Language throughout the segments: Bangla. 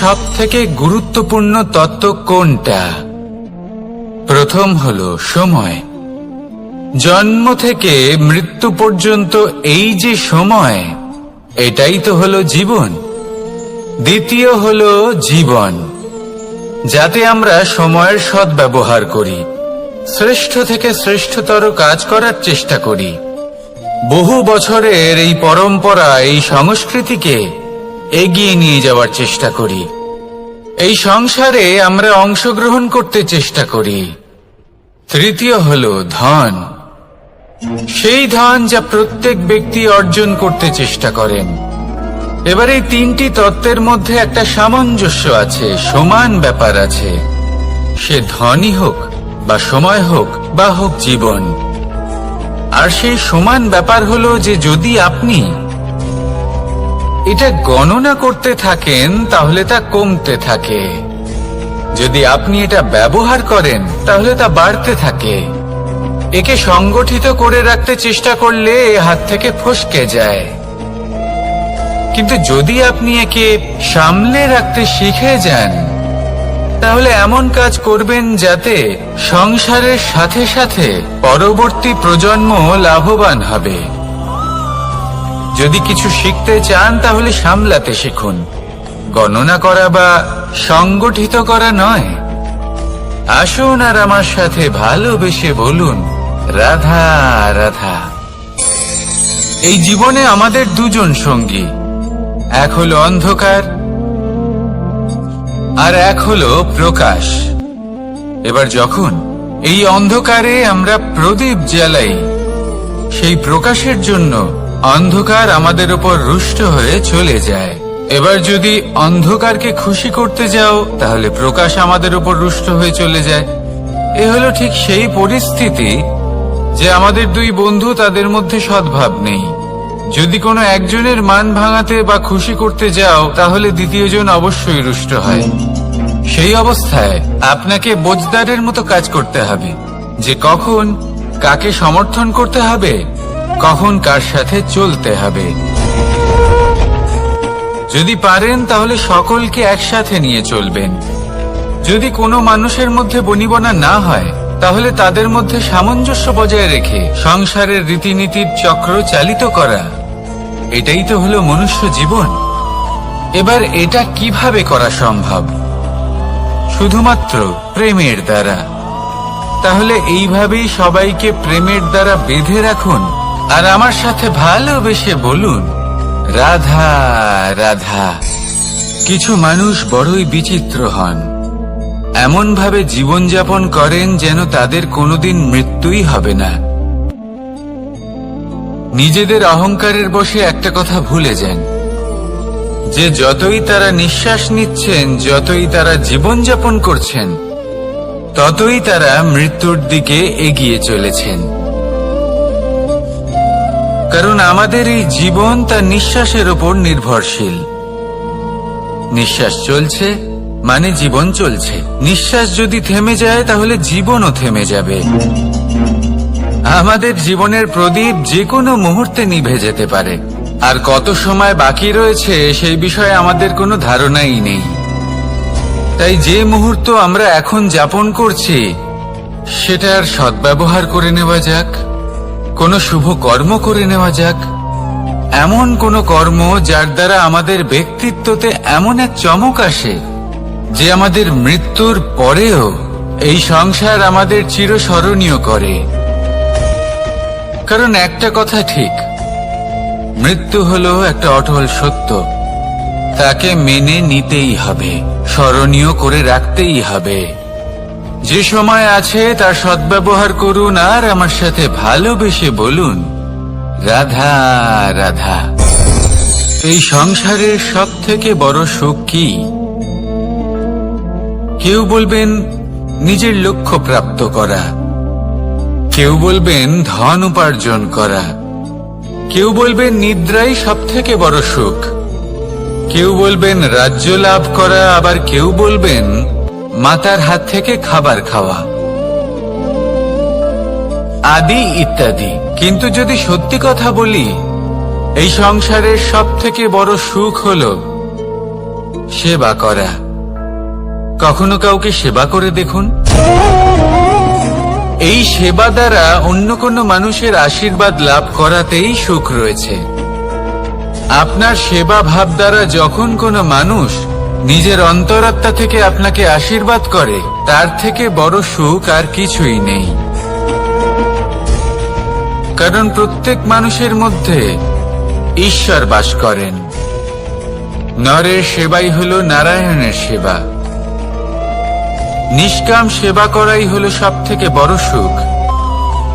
সবথেকে গুরুত্বপূর্ণ তত্ত্ব কোনটা? প্রথম হলো সময়। জন্ম থেকে মৃত্যু পর্যন্ত এই যে সময়, এটাই তো হলো জীবন। দ্বিতীয় হলো জীবন, যাতে আমরা সময়ের সদ্ব্যবহার করি, শ্রেষ্ঠ থেকে শ্রেষ্ঠতর কাজ করার চেষ্টা করি, বহু বছরের এই পরম্পরা, এই সংস্কৃতিকে এগিয়ে নিয়ে যাওয়ার চেষ্টা করি, এই সংসারে আমরা অংশগ্রহণ করতে চেষ্টা করি। তৃতীয় হলো ধন, সেই ধন যা প্রত্যেক ব্যক্তি অর্জন করতে চেষ্টা করেন। এবার এই তিনটি তত্ত্বের মধ্যে একটা সামঞ্জস্য আছে, সমান ব্যাপার আছে, সে ধনই হোক বা সময় হোক বা হোক জীবন। আর সেই সমান ব্যাপার হলো যে যদি আপনি এটা গণনা করতে থাকেন তাহলে তা কমতে থাকে, যদি আপনি এটা ব্যবহার করেন তাহলে তা বাড়তে থাকে। একে সংগঠিত করে রাখতে চেষ্টা করলে এ হাত থেকে ফসকে যায়, কিন্তু যদি আপনি একে সামলে রাখতে শিখে যান তাহলে এমন কাজ করবেন যাতে সংসারের সাথে সাথে পরবর্তী প্রজন্ম লাভবান হবে। যদি কিছু শিখতে চান তাহলে সামলাতে শিখুন, গণনা করা বা সংগঠিত করা নয়। আসুন আর আমার সাথে ভালোবেসে বলুন, রাধা রাধা। এই জীবনে আমাদের দুজন সঙ্গী, এক হলো অন্ধকার আর এক হলো প্রকাশ। এবার যখন এই অন্ধকারে আমরা প্রদীপ জ্বালাই, সেই প্রকাশের জন্য অন্ধকার আমাদের উপর রুষ্ট হয়ে চলে যায়। এবার যদি অন্ধকারকে খুশি করতে যাও তাহলে প্রকাশ আমাদের উপর রুষ্ট হয়ে চলে যায়। এ হলো ঠিক সেই পরিস্থিতি যে আমাদের দুই বন্ধু, তাদের মধ্যে সদ্ভাব নেই। যদি কোনো একজনের মান ভাঙাতে বা খুশি করতে যাও তাহলে দ্বিতীয়জন অবশ্যই রুষ্ট হয়। সেই অবস্থায় আপনাকে বোঝদারের মতো কাজ করতে হবে যে কখন কাকে সমর্থন করতে হবে, কখন কার সাথে চলতে হবে। যদি পারেন তাহলে সকলকে একসাথে নিয়ে চলবেন। যদি কোনো মানুষের মধ্যে বনিবনা না হয় তাহলে তাদের মধ্যে সামঞ্জস্য বজায় রেখে সংসারের রীতিনীতির চক্র চালিত করা, এটাই তো হলো মনুষ্য জীবন। এবার এটা কিভাবে করা সম্ভব? শুধুমাত্র প্রেমের দ্বারা। তাহলে এইভাবেই সবাইকে প্রেমের দ্বারা বেঁধে রাখুন আর আমার সাথে ভালোবেসে বলুন, রাধা রাধা। কিছু মানুষ বড়ই বিচিত্র হন, এমন ভাবে জীবনযাপন করেন যেন তাদের কোনোদিন মৃত্যুই হবে না। নিজেদের অহংকারের বশে একটা কথা ভুলে যান যে যতই তারা নিঃশ্বাস নিচ্ছেন, যতই তারা জীবনযাপন করছেন, ততই তারা মৃত্যুর দিকে এগিয়ে চলেছেন। কারণ আমাদের এই জীবন তার নিঃশ্বাসের উপর নির্ভরশীল। নিঃশ্বাস চলছে মানে জীবন চলছে। নিঃশ্বাস যদি থেমে যায় তাহলে জীবনও থেমে যাবে। আমাদের জীবনের প্রদীপ যে কোনো মুহূর্তে নিভে যেতে পারে, আর কত সময় বাকি রয়েছে সেই বিষয়ে আমাদের কোনো ধারণাই নেই। তাই যে মুহূর্ত আমরা এখন যাপন করছি সেটার সদ্ব্যবহার করে নেওয়া যাক, কোনো শুভ কর্ম করে নেওয়া যাক, এমন কোনো কর্ম যার দ্বারা আমাদের ব্যক্তিত্বতে এমন এক চমক আসে যে আমাদের মৃত্যুর পরেও এই সংসার আমাদের চিরস্মরণীয় করে। কারণ একটা কথা ঠিক, মৃত্যু হলো একটা অটল সত্য, তাকে মেনে নিতেই হবে, স্মরণীয় করে রাখতেই হবে। যে সময় আছে তার সদ্ব্যবহার করুন আর আমার সাথে ভালোবেসে বলুন, রাধা রাধা। এই সংসারের সব থেকে বড় সুখ কি? কেউ বলবেন নিজের লক্ষ্য প্রাপ্ত করা, কেউ বলবেন ধন উপার্জন করা, কেউ বলবেন নিদ্রাই সব থেকে বড় সুখ, কেউ বলবেন রাজ্য লাভ করা, আবার কেউ বলবেন মাতার হাত থেকে খাবার খাওয়া, আদি ইত্যাদি। কিন্তু যদি সত্যি কথা বলি, এই সংসারের সব থেকে বড় সুখ হলো সেবা করা। কখনো কাউকে সেবা করে দেখুন। এই সেবা দ্বারা অন্য কোনো মানুষের আশীর্বাদ লাভ করাতেই সুখ রয়েছে। আপনার সেবা ভাব দ্বারা যখন কোনো মানুষ নিজের অন্তরাত্মা থেকে আপনাকে আশীর্বাদ করে, তার থেকে বড় সুখ আর কিছুই নেই। কারণ প্রত্যেক মানুষের মধ্যে ঈশ্বর বাস করেন। নরের সেবাই হলো নারায়ণের সেবা। নিষ্কাম সেবা করাই হলো সব থেকে বড় সুখ।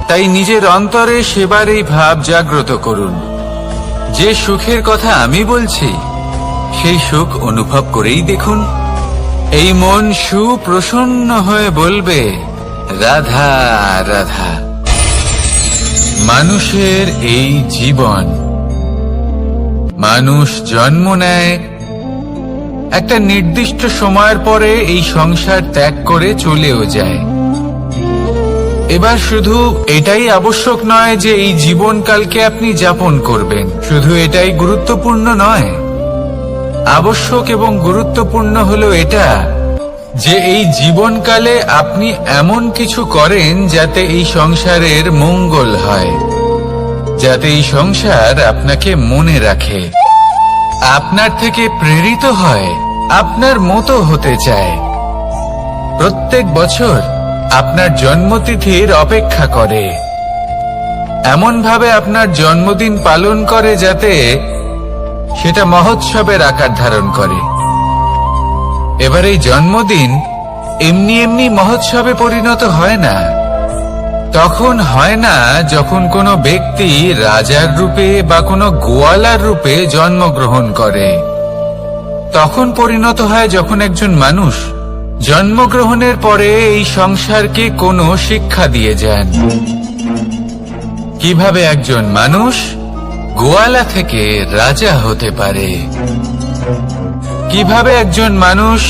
তাই নিজের অন্তরে সেবার এই ভাব জাগ্রত করুন। যে সুখের কথা আমি বলছি, সেই সুখ অনুভব করেই দেখুন। এই মন সুপ্রসন্ন হয়ে বলবে, রাধা রাধা। মানুষের এই জীবন, মানুষ জন্ম নেয়, একটা নির্দিষ্ট সময়ের পরে এই সংসার ত্যাগ করে চলেও যায়। এবার শুধু এটাই আবশ্যক নয় যে এই জীবনকালকে আপনি যাপন করবেন, শুধু এটাই গুরুত্বপূর্ণ নয়। আবশ্যক এবং গুরুত্বপূর্ণ হলো এটা যে এই জীবনকালে আপনি এমন কিছু করেন যাতে এই সংসারের মঙ্গল হয়, যাতে এই সংসার আপনাকে মনে রাখে, আপনার থেকে প্রেরিত হয়, আপনার মতো হতে চায়। প্রত্যেক বছর আপনার জন্মতিথির অপেক্ষা করে, এমন ভাবে আপনার জন্মদিন পালন করে যাতে সেটা মহোৎসবের আকার ধারণ করে। এবার এই জন্মদিন এমনি এমনি মহোৎসবে পরিণত হয় না। তখন হয় না যখন কোনো ব্যক্তি রাজার রূপে বা কোনো গোয়ালার রূপে জন্মগ্রহণ করে। তখন পরিণত হয় যখন একজন মানুষ জন্মগ্রহণের পরে এই সংসারকে কোনো শিক্ষা দিয়ে যান। কিভাবে একজন মানুষ গোয়ালা থেকে রাজা হতে পারে, কিভাবে একজন মানুষ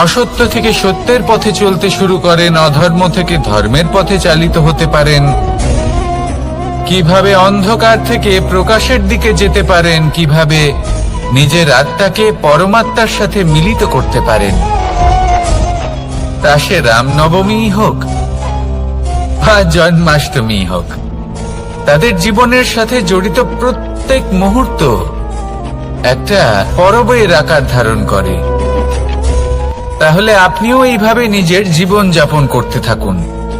অসত্য থেকে সত্যের পথে চলতে শুরু করেন, অধর্ম থেকে ধর্মের পথে চালিত হতে পারেন, কিভাবে অন্ধকার থেকে প্রকাশের দিকে যেতে পারেন, কিভাবে নিজের আত্মাকে পরমাত্মার সাথে মিলিত করতে পারেন। তা সে রামনবমী হোক বা জন্মাষ্টমী হোক, তাদের জীবনের সাথে জড়িত প্রত্যেক মুহূর্ত একটা পরবের আকার ধারণ করে। তাহলে আপনিও এইভাবে নিজের জীবন যাপন করতে থাকুন।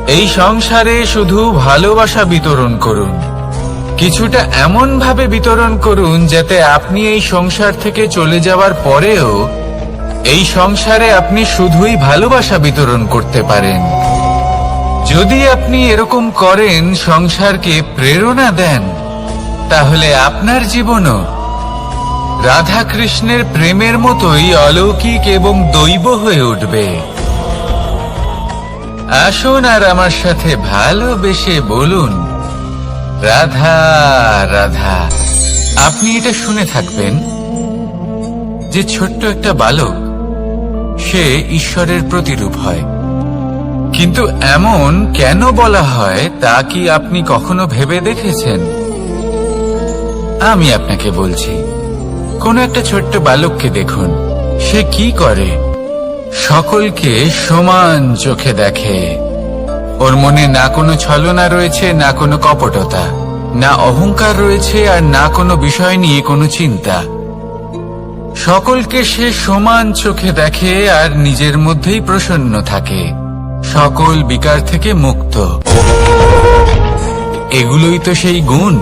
এই সংসারে শুধু ভালোবাসা বিতরণ করুন, কিছুটা এমন ভাবে বিতরণ করুন যাতে আপনি এই সংসার থেকে চলে যাওয়ার পরেও এই সংসারে আপনি শুধুই ভালোবাসা বিতরণ করতে পারেন। যদি আপনি এরকম করেন, সংসারকে প্রেরণা দেন, তাহলে আপনার জীবনও রাধা কৃষ্ণের প্রেমের মতোই অলৌকিক এবং দৈব হয়ে উঠবে। আসুন আর আমার সাথে ভালোবেসে বলুন, রাধা রাধা। আপনি এটা শুনে থাকবেন যে ছোট্ট একটা বালক, সে ঈশ্বরের প্রতিরূপ হয়। কিন্তু এমন কেন বলা হয় তা কি আপনি কখনো ভেবে দেখেছেন? আমি আপনাকে বলছি। কোন একটা ছোট্ট বালককে দেখুন, সে কি করে? সকলকে সমান চোখে দেখে। ওর মনে না কোনো ছলনা রয়েছে, না কোনো কপটতা, না অহংকার রয়েছে, আর না কোনো বিষয় নিয়ে কোনো চিন্তা। সকলকে সে সমান চোখে দেখে আর নিজের মধ্যেই প্রসন্ন থাকে, সকল বিকার থেকে মুক্ত। এগুলোই তো সেই গুণ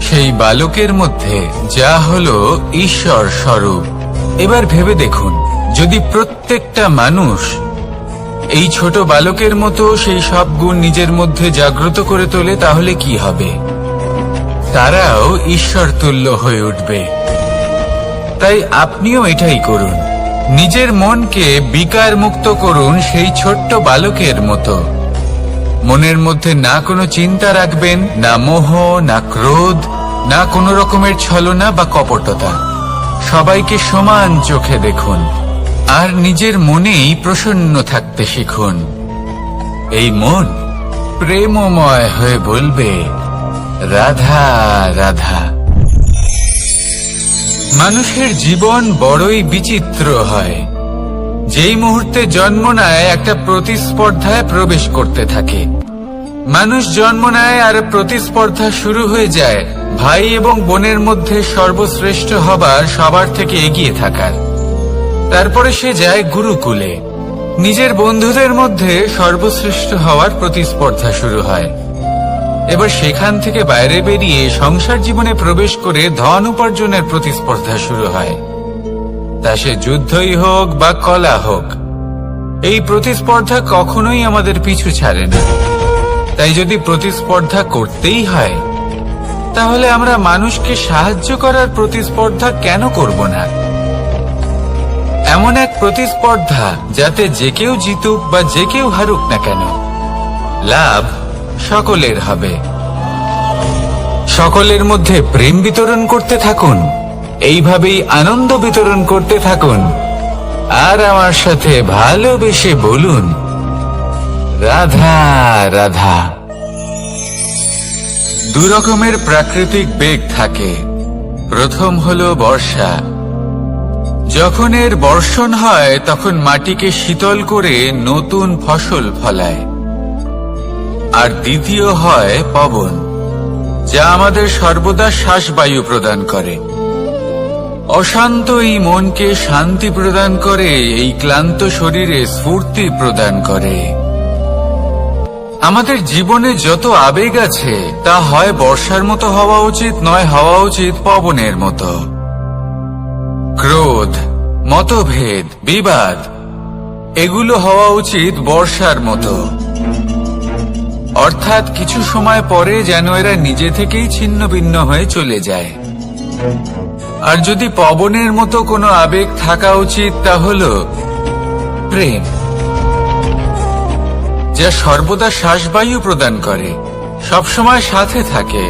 সেই বালকের মধ্যে, যা হলো ঈশ্বর স্বরূপ। এবার ভেবে দেখুন, যদি প্রত্যেকটা মানুষ এই ছোট বালকের মতো সেই সব গুণ নিজের মধ্যে জাগ্রত করে তোলে, তাহলে কি হবে? তারাও ঈশ্বর তুল্য হয়ে উঠবে। তাই আপনিও এটাই করুন, নিজের মনকে বিকার মুক্ত করুন সেই ছোট্ট বালকের মতো। মনের মধ্যে না কোনো চিন্তা রাখবেন, না মোহ, না ক্রোধ, না কোনো রকমের ছলনা বা কপটতা। সবাইকে সমান চোখে দেখুন আর নিজের মনেই প্রসন্ন থাকতে শিখুন। এই মন প্রেমময় হয়ে বলবে, রাধা রাধা। মানুষের জীবন বড়ই বিচিত্র হয়। যেই মুহূর্তে জন্ম নেয় একটা প্রতিস্পর্ধায় প্রবেশ করতে থাকে। মানুষ জন্ম নেয় আর প্রতিস্পর্ধা শুরু হয়ে যায় ভাই এবং বোনের মধ্যে সর্বশ্রেষ্ঠ হবার, সবার থেকে এগিয়ে থাকার। তারপরে সে যায় গুরুকুলে। নিজের বন্ধুদের মধ্যে সর্বশ্রেষ্ঠ হওয়ার প্রতিস্পর্ধা শুরু হয়। এবার সেখান থেকে বাইরে বেরিয়ে সংসার জীবনে প্রবেশ করে ধন উপার্জনের প্রতিস্পর্ধা শুরু হয়। তা সে যুদ্ধই হোক বা কলা হোক, এই প্রতিস্পর্ধা কখনোই আমাদের পিছু ছাড়ে না। তাই যদি প্রতিস্পর্ধা করতেই হয়, তাহলে আমরা মানুষকে সাহায্য করার প্রতিস্পর্ধা কেন করব না? এমন এক প্রতিস্পর্ধা যাতে যে কেউ জিতুক বা যে কেউ হারুক না কেন, লাভ সকলের হবে। সকলের মধ্যে প্রেম বিতরণ করতে থাকুন, এইভাবেই আনন্দ বিতরণ করতে থাকুন, আর আমার সাথে ভালোবেসে বলুন, রাধা রাধা। দু রকমের প্রাকৃতিক বেগ থাকে। প্রথম হলো বর্ষা। যখন এর বর্ষণ হয় তখন মাটিকে শীতল করে নতুন ফসল ফলায়। আর দ্বিতীয় হয় পবন, যা আমাদের সর্বদা শ্বাসবায়ু প্রদান করে। অশান্ত এই মনকে শান্তি প্রদান করে, এই ক্লান্ত শরীরে স্ফূর্তি প্রদান করে। আমাদের জীবনে যত আবেগ আছে তা হয় বর্ষার মতো হওয়া উচিত, নয় হওয়া উচিত পবনের মতো। ক্রোধ, মতভেদ, বিবাদ, এগুলো হওয়া উচিত বর্ষার মতো। অর্থাৎ কিছু সময় পরে যেন এরা নিজে থেকেই ছিন্ন ভিন্ন হয়ে চলে যায়। আর যদি পবনের মতো কোনো আবেগ থাকা উচিত, তা হলো প্রেম, যা সর্বদা শ্বাসবায়ু প্রদান করে, সবসময় সাথে থাকে।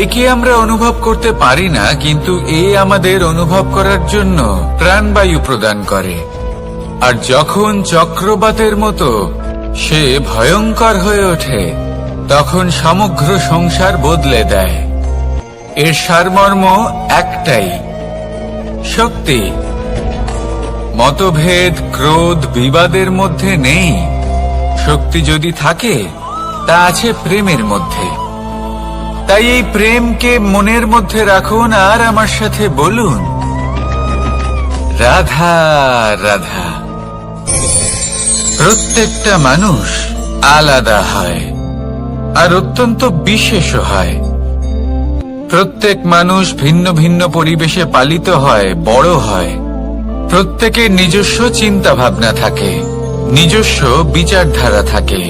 একে আমরা অনুভব করতে পারি না, কিন্তু এ আমাদের অনুভব করার জন্য প্রাণবায়ু প্রদান করে। আর যখন চক্রবাতের মতো সে ভয়ঙ্কর হয়ে ওঠে, তখন সমগ্র সংসার বদলে দেয়। এর সারমর্ম একটাই, শক্তি। মতভেদ, ক্রোধ, বিবাদের মধ্যে নেই। শক্তি যদি থাকে, তা আছে প্রেমের মধ্যে। তাই এই প্রেমকে মনের মধ্যে রাখুন আর আমার সাথে বলুন, রাধা রাধা। প্রত্যেকটা মানুষ আলাদা হয় আর অত্যন্ত বিশেষ হয়। প্রত্যেক মানুষ ভিন্ন ভিন্ন পরিবেশে পালিত হয়, বড় হয়। প্রত্যেকের নিজস্ব চিন্তা ভাবনা থাকে, নিজস্ব বিচারধারা থাকে।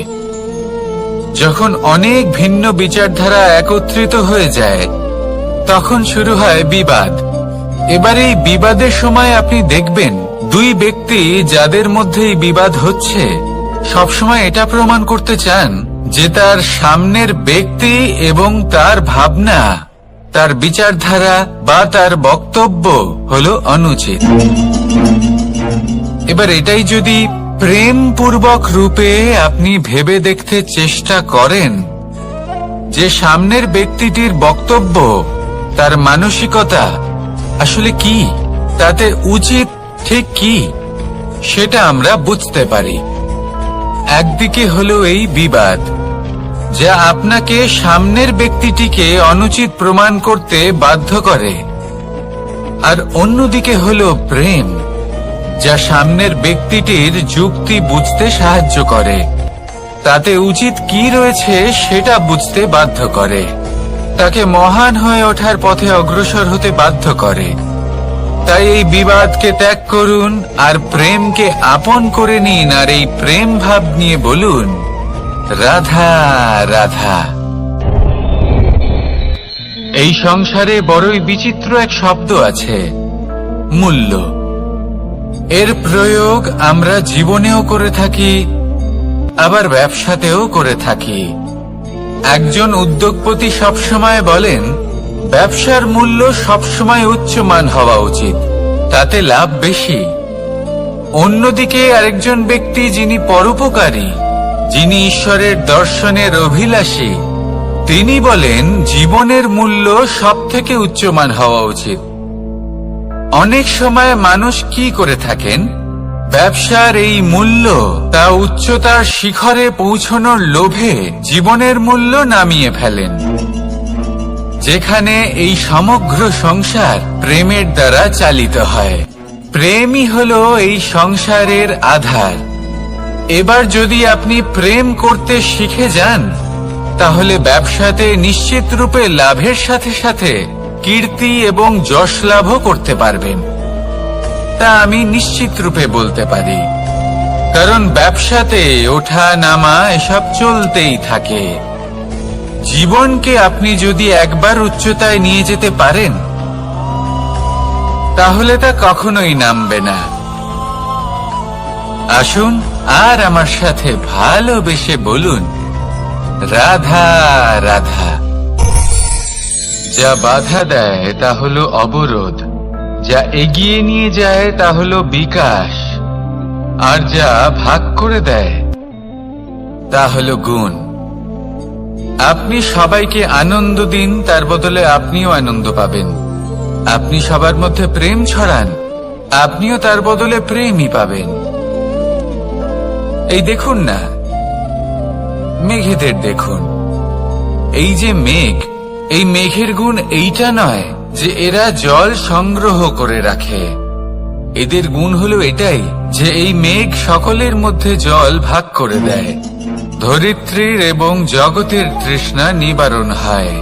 যখন অনেক ভিন্ন বিচারধারা একত্রিত হয়ে যায়, তখন শুরু হয় বিবাদ। এবার এই বিবাদের সময় আপনি দেখবেন, দুই ব্যক্তি যাদের মধ্যে এই বিবাদ হচ্ছে, সবসময় এটা প্রমাণ করতে চান যে তার সামনের ব্যক্তি এবং তার ভাবনা, তার বিচারধারা বা তার বক্তব্য হলো অনুচিত। এবার এটাই যদি প্রেমপূর্বক রূপে আপনি ভেবে দেখতে চেষ্টা করেন যে সামনের ব্যক্তিটির বক্তব্য, তার মানসিকতা আসলে কি, তাতে উচিত ঠিক কি, সেটা আমরা বুঝতে পারি। একদিকে হলো এই বিবাদ, যা আপনাকে সামনের ব্যক্তিটিকে অনুচিত প্রমাণ করতে বাধ্য করে। আর অন্যদিকে হলো প্রেম, যা সামনের ব্যক্তিটির যুক্তি বুঝতে সাহায্য করে, তাতে উচিত কি রয়েছে সেটা বুঝতে বাধ্য করে, তাকে মহান হয়ে ওঠার পথে অগ্রসর হতে বাধ্য করে। তাই এই বিবাদকে ত্যাগ করুন আর প্রেমকে আপন করে নিন, আর এই প্রেম ভাব নিয়ে বলুন, রাধা রাধা। এই সংসারে বড়ই বিচিত্র এক শব্দ আছে, মূল্য। এর প্রয়োগ আমরা জীবনেও করে থাকি, আবার ব্যবসাতেও করে থাকি। একজন উদ্যোগপতি সবসময় বলেন, ব্যবসার মূল্য সবসময় উচ্চমান হওয়া উচিত, তাতে লাভ বেশি। অন্যদিকে আরেকজন ব্যক্তি যিনি পরোপকারী, যিনি ঈশ্বরের দর্শনের অভিলাষী, তিনি বলেন জীবনের মূল্য সব থেকে উচ্চমান হওয়া উচিত। অনেক সময় মানুষ কি করে থাকেন, ব্যবসার এই মূল্য তা উচ্চতার শিখরে পৌঁছানোর লোভে জীবনের মূল্য নামিয়ে ফেলেন, যেখানে এই সমগ্র সংসার প্রেমের দ্বারা চালিত হয়। প্রেমই হলো এই সংসারের আধার। এবার যদি আপনি প্রেম করতে শিখে যান, তাহলে ব্যবসাতে নিশ্চিত রূপে লাভের সাথে সাথে কীর্তি এবং যশ লাভও করতে পারবেন। তা আমি নিশ্চিত রূপে বলতে পারি, কারণ ব্যবসাতে ওঠা নামা এসব চলতেই থাকে। জীবনকে আপনি যদি একবার উচ্চতায় নিয়ে যেতে পারেন, তাহলে তা কখনোই নামবে না। আসুন আর আমার সাথে ভালোবেসে বলুন, রাধা রাধা। যা বাধা দেয় তা হলো অবরোধ, যা এগিয়ে নিয়ে যায় তা হলো বিকাশ, আর যা ভাগ করে দেয় তা হলো গুণ। আপনি সবাইকে আনন্দ দিন, তার বদলে আপনিও আনন্দ পাবেন। আপনি সবার মধ্যে প্রেম ছড়ান, আপনিও তার বদলে প্রেমই পাবেন। এই দেখুন না, মেঘেদের দেখুন। এই যে মেঘ, এই মেঘের গুণ এইটা নয় যে এরা জল সংগ্রহ করে রাখে। এদের গুণ হলো এটাই যে এই মেঘ সকলের মধ্যে জল ভাগ করে দেয়। ধরিত্রীর এবং জগতের তৃষ্ণা নিবারণ হয়।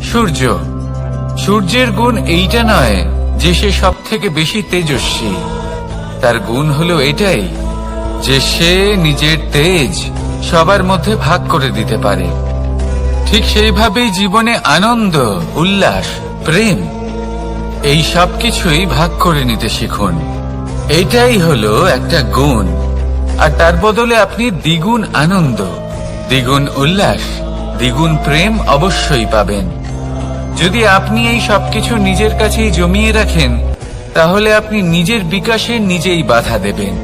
সূর্য, সূর্যের গুণ এইটা নয় যে সে সব থেকে বেশি তেজস্বী। তার গুণ হলো এটাই যে সে নিজের তেজ সবার মধ্যে ভাগ করে দিতে পারে। ঠিক সেইভাবেই জীবনে আনন্দ, উল্লাস, প্রেম এই সব কিছুই ভাগ করে নিতে শিখুন। এটাই হলো একটা গুণ, আর তার বদলে আপনি দ্বিগুণ আনন্দ, দ্বিগুণ উল্লাস, দ্বিগুণ প্রেম অবশ্যই পাবেন। যদি আপনি এই সবকিছু নিজের কাছেই জমিয়ে রাখেন, তাহলে আপনি নিজের বিকাশে নিজেই বাধা দেবেন।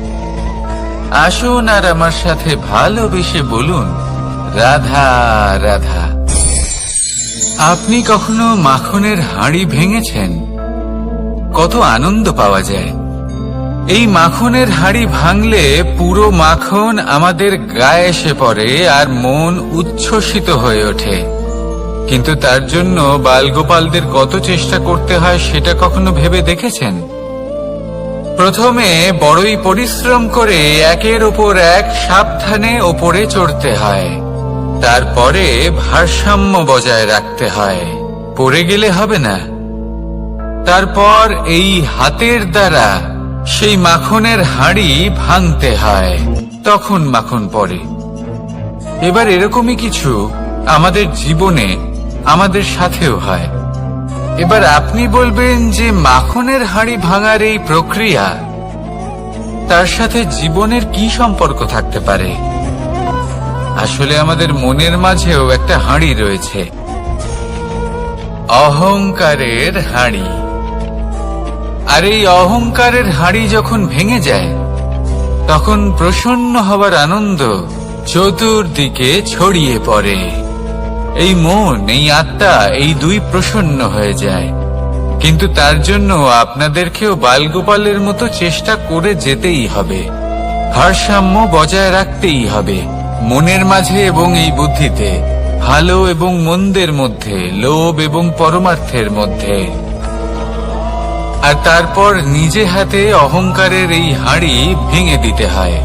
আসুন আর আমার সাথে ভালোবেসে বলুন, রাধা রাধা। আপনি কখনো মাখনের হাঁড়ি ভেঙেছেন? কত আনন্দ পাওয়া যায়। এই মাখনের হাঁড়ি ভাঙলে পুরো মাখন আমাদের গায়ে এসে পড়ে আর মন উচ্ছ্বসিত হয়ে ওঠে। কিন্তু তার জন্য বালগোপালদের কত চেষ্টা করতে হয় সেটা কখনো ভেবে দেখেছেন? প্রথমে বড়ই পরিশ্রম করে একের ওপর এক সাবধানে ওপরে চড়তে হয়, তারপরে ভারসাম্য বজায় রাখতে হয়, পড়ে গেলে হবে না। তারপর এই হাতের দ্বারা সেই মাখনের হাঁড়ি ভাঙতে হয়, তখন মাখন পড়ে। এবার এরকমই কিছু আমাদের জীবনে আমাদের সাথেও হয়। এবার আপনি বলবেন যে মাখনের হাঁড়ি ভাঙার এই প্রক্রিয়া, তার সাথে জীবনের কি সম্পর্ক থাকতে পারে? আসলে আমাদের মনের মাঝেও একটা হাঁড়ি রয়েছে, অহংকারের হাঁড়ি। আর এই অহংকারের হাঁড়ি যখন ভেঙে যায়, তখন প্রসন্ন হবার আনন্দ চতুর্দিকে ছড়িয়ে পড়ে। এই মন, এই আত্মা, এই দুই প্রসন্ন হয়ে যায়। কিন্তু তার জন্য আপনাদেরকেও বালগোপালের মতো চেষ্টা করে যেতেই হবে, ভারসাম্য বজায় রাখতেই হবে মনের মাঝে এবং এই বুদ্ধিতে, ভালো এবং মন্দের মধ্যে, লোভ এবং পরমার্থের মধ্যে। আর তারপর নিজে হাতে অহংকারের এই হাঁড়ি ভেঙে দিতে হয়।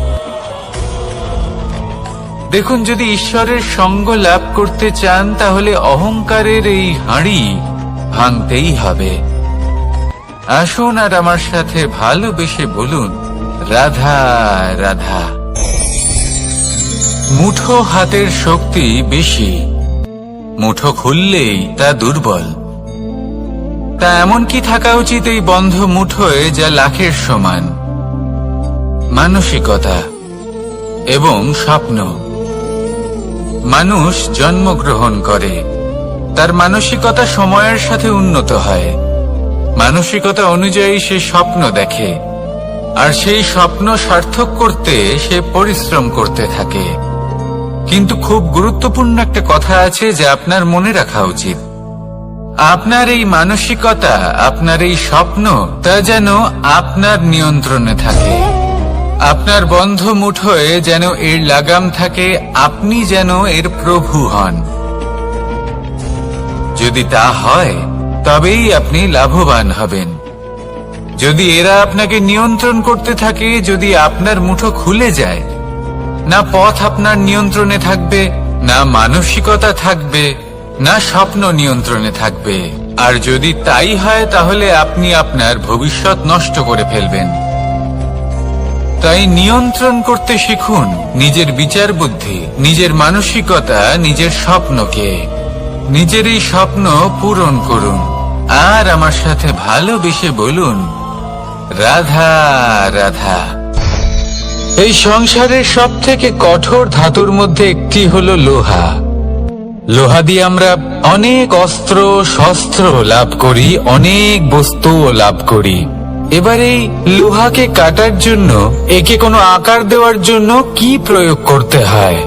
দেখুন, যদি ঈশ্বরের সঙ্গ লাভ করতে চান, তাহলে অহংকারের এই হাঁড়ি ভাঙতেই হবে। আসুন আর আমার সাথে ভালোবেসে বলুন, রাধা রাধা। মুঠো হাতের শক্তি বেশি, মুঠো খুললেই তা দুর্বল। তা এমন কি থাকা উচিত এই বন্ধ মুঠোয় যা লাখের সমান? মানসিকতা এবং স্বপ্ন। মানুষ জন্মগ্রহণ করে, তার মানসিকতা সময়ের সাথে উন্নত হয়। মানসিকতা অনুযায়ী সে স্বপ্ন দেখে, আর সেই স্বপ্ন সার্থক করতে সে পরিশ্রম করতে থাকে। কিন্তু খুব গুরুত্বপূর্ণ একটা কথা আছে যা আপনার মনে রাখা উচিত। আপনার এই মানসিকতা, আপনার এই স্বপ্ন, তা যেন আপনার নিয়ন্ত্রণে থাকে। আপনার বন্ধ মুঠোয় যেন এর লাগাম থাকে, আপনি যেন এর প্রভু হন। যদি তা হয় তবেই আপনি লাভবান হবেন। যদি এরা আপনাকে নিয়ন্ত্রণ করতে থাকে, যদি আপনার মুঠো খুলে যায়, না পথ আপনার নিয়ন্ত্রণে থাকবে, না মানসিকতা থাকবে, না স্বপ্ন নিয়ন্ত্রণে থাকবে। আর যদি তাই হয় তাহলে আপনি আপনার ভবিষ্যৎ নষ্ট করে ফেলবেন। তাই নিয়ন্ত্রণ করতে শিখুন নিজের বিচার বুদ্ধি, নিজের মানসিকতা, নিজের স্বপ্নকে। নিজের এই স্বপ্ন পূরণ করুন আর আমার সাথে ভালোবেসে বলুন, রাধা রাধা। এই সংসারের সব থেকে কঠোর ধাতুর মধ্যে একটি হলো লোহা। লোহা দিয়ে আমরা অনেক অস্ত্র শস্ত্র লাভ করি, অনেক বস্তুও লাভ করি। এবার এই লোহাকে কাটার জন্য, একে কোনো আকার দেওয়ার জন্য কি প্রয়োগ করতে হয়?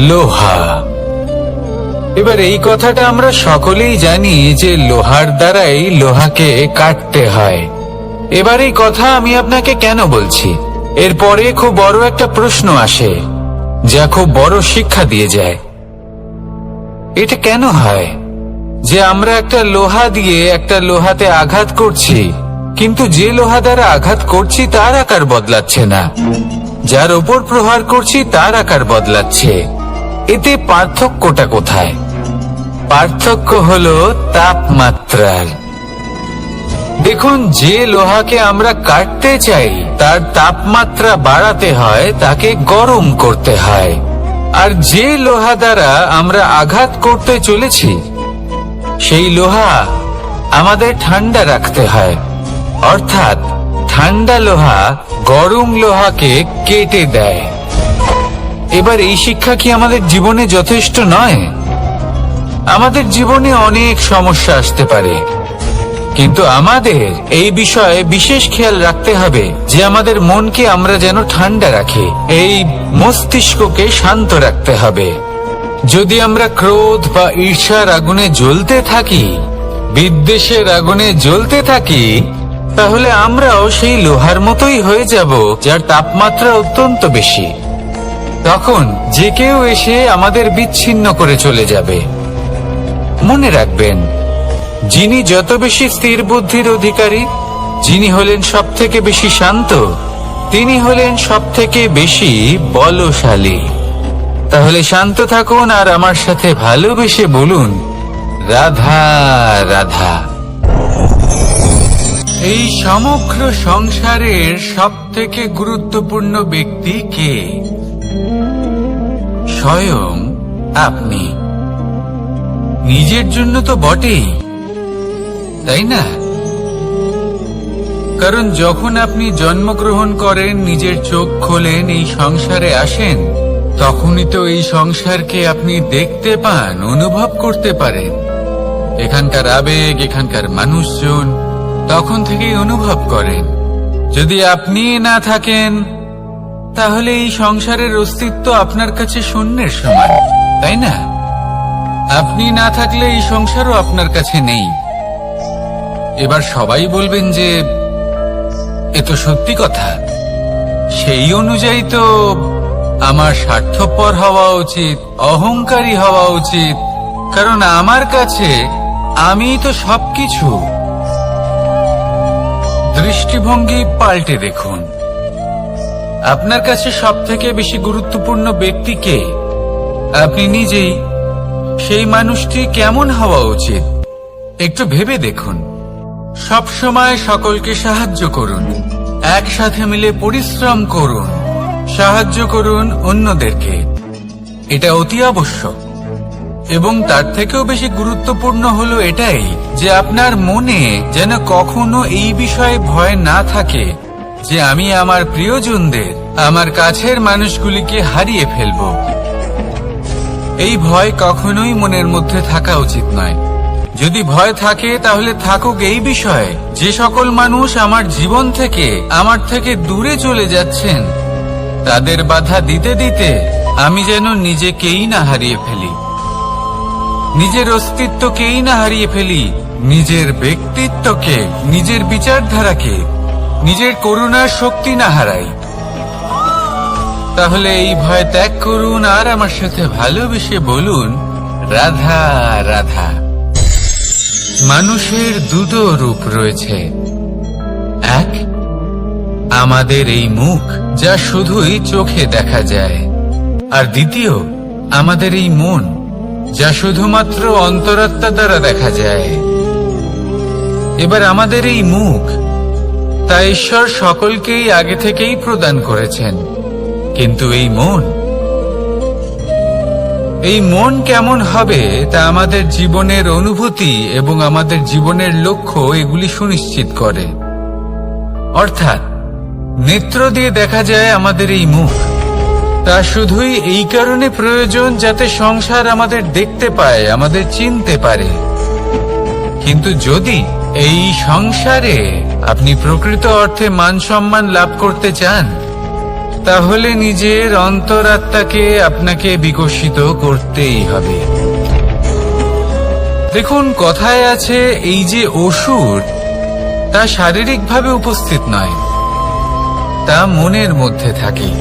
লোহা। এবার এই কথাটা আমরা সকলেই জানি যে লোহার দ্বারাই লোহাকে কাটতে হয়। এবার এই কথা আমি আপনাকে কেন বলছি? এরপরে খুব বড় একটা প্রশ্ন আসে, যা খুব বড় শিক্ষা দিয়ে যায়। এটা কেন হয় যে আমরা একটা লোহা দিয়ে একটা লোহাতে আঘাত করছি, কিন্তু যে লোহা দ্বারা আঘাত করছি তার আকার বদলাচ্ছে না, যার ওপর প্রহার করছি তার আকার বদলাচ্ছে? এতে পার্থক্যটা কোথায়? পার্থক্য হলো তাপমাত্রার। দেখুন, যে লোহাকে আমরা কাটতে চাই তার তাপমাত্রা বাড়াতে হয়, তাকে গরম করতে হয়। আর যে লোহা দ্বারা আমরা আঘাত করতে চলেছি সেই লোহা আমাদের ঠান্ডা রাখতে হয়। অর্থাৎ ঠান্ডা লোহা গরম লোহাকে কেটে দেয়। এবার এই শিক্ষা কি আমাদের জীবনে যথেষ্ট নয়? আমাদের জীবনে অনেক সমস্যা আসতে পারে, কিন্তু আমাদের এই বিষয়ে বিশেষ খেয়াল রাখতে হবে যে আমাদের মনকে আমরা যেন ঠান্ডা রাখি, এই মস্তিষ্ককে শান্ত রাখতে হবে। যদি আমরা ক্রোধ বা ঈর্ষার আগুনে জ্বলতে থাকি, বিদ্বেষের আগুনে জ্বলতে থাকি, তাহলে আমরাও সেই লোহার মতোই হয়ে যাব যার তাপমাত্রা অত্যন্ত বেশি। তখন যে কেউ এসে আমাদের বিচ্ছিন্ন করে চলে যাবে। মনে রাখবেন, যিনি যত বেশি স্থির বুদ্ধির অধিকারী, যিনি হলেন সব থেকে বেশি শান্ত, তিনি হলেন সব থেকে বেশি বলশালী। তাহলে শান্ত থাকুন আর আমার সাথে ভালোবেসে বলুন, রাধা রাধা। এই সমগ্র সংসারের সব থেকে গুরুত্বপূর্ণ ব্যক্তি কে? স্বয়ং আপনি। নিজের জন্য তো বটেই, তাই না? কারণ যখন আপনি জন্মগ্রহণ করেন, নিজের চোখ খোলেন, এই সংসারে আসেন, তখনই তো এই সংসারকে আপনি দেখতে পান, অনুভব করতে পারেন। এখানকার আবেগ, এখানকার মানুষজন তখন থেকেই অনুভব করেন। যদি আপনি না থাকেন তাহলে এই সংসারের অস্তিত্ব আপনার কাছে শূন্যের সমান, তাই না? আপনি না থাকলে এই সংসারও আপনার কাছে নেই। এবার সবাই বলবেন যে এ তো সত্যি কথা, সেই অনুযায়ী তো আমার স্বার্থপর হওয়া উচিত, অহংকারী হওয়া উচিত, কারণ আমার কাছে আমি তো সবকিছু। দৃষ্টিভঙ্গি পাল্টে দেখুন, আপনার কাছে সব থেকে বেশি গুরুত্বপূর্ণ ব্যক্তি কে? আপনি নিজেই। সেই মানুষটি কেমন হওয়া উচিত একটু ভেবে দেখুন। সব সময় সকলকে সাহায্য করুন, একসাথে মিলে পরিশ্রম করুন, সাহায্য করুন অন্যদেরকে। এটা অতি আবশ্যক। এবং তার থেকেও বেশি গুরুত্বপূর্ণ হলো এটাই যে আপনার মনে যেন কখনো এই বিষয়ে ভয় না থাকে যে আমি আমার প্রিয়জনদের, আমার কাছের মানুষগুলিকে হারিয়ে ফেলব। এই ভয় কখনোই মনের মধ্যে থাকা উচিত নয়। যদি ভয় থাকে তাহলে থাকুক এই বিষয়ে যে সকল মানুষ আমার জীবন থেকে, আমার থেকে দূরে চলে যাচ্ছেন, তাদের বাধা দিতে দিতে আমি যেন নিজেকেই না হারিয়ে ফেলি। নিজের অস্তিত্বকেই না হারিয়ে ফেলি, নিজের ব্যক্তিত্বকে, নিজের বিচারধারাকে, নিজের করুণার শক্তি না হারাই, তাহলে এই ভয় ত্যাগ করুন আর আমার সাথে ভালোবেসে বলুন, রাধা রাধা। মানুষের দুটো রূপ রয়েছে। এক, আমাদের এই মুখ, যা শুধুই চোখে দেখা যায়, আর দ্বিতীয়, আমাদের এই মন, যা শুধুমাত্র অন্তরাত্মা দ্বারা দেখা যায়। এবার আমাদের এই মুখ, তা ঈশ্বর সকলকেই আগে থেকেই প্রদান করেছেন, কিন্তু এই মন কেমন হবে তা আমাদের জীবনের অনুভূতি এবং আমাদের জীবনের লক্ষ্য এগুলি সুনিশ্চিত করে। অর্থাৎ নেত্র দিয়ে দেখা যায় আমাদের এই মুখ, তা শুধুই এই কারণে প্রয়োজন যাতে সংসার আমাদের দেখতে পায়, আমাদের চিনতে পারে। কিন্তু যদি এই সংসারে আপনি প্রকৃত অর্থে মান সম্মান লাভ করতে চান, তাহলে নিজের অন্তরাত্মাকে আপনাকে বিকশিত করতেই হবে। দেখুন, কথায় আছে এই যে অসুর, তা শারীরিকভাবে উপস্থিত নয়, তা মনের মধ্যে থাকে।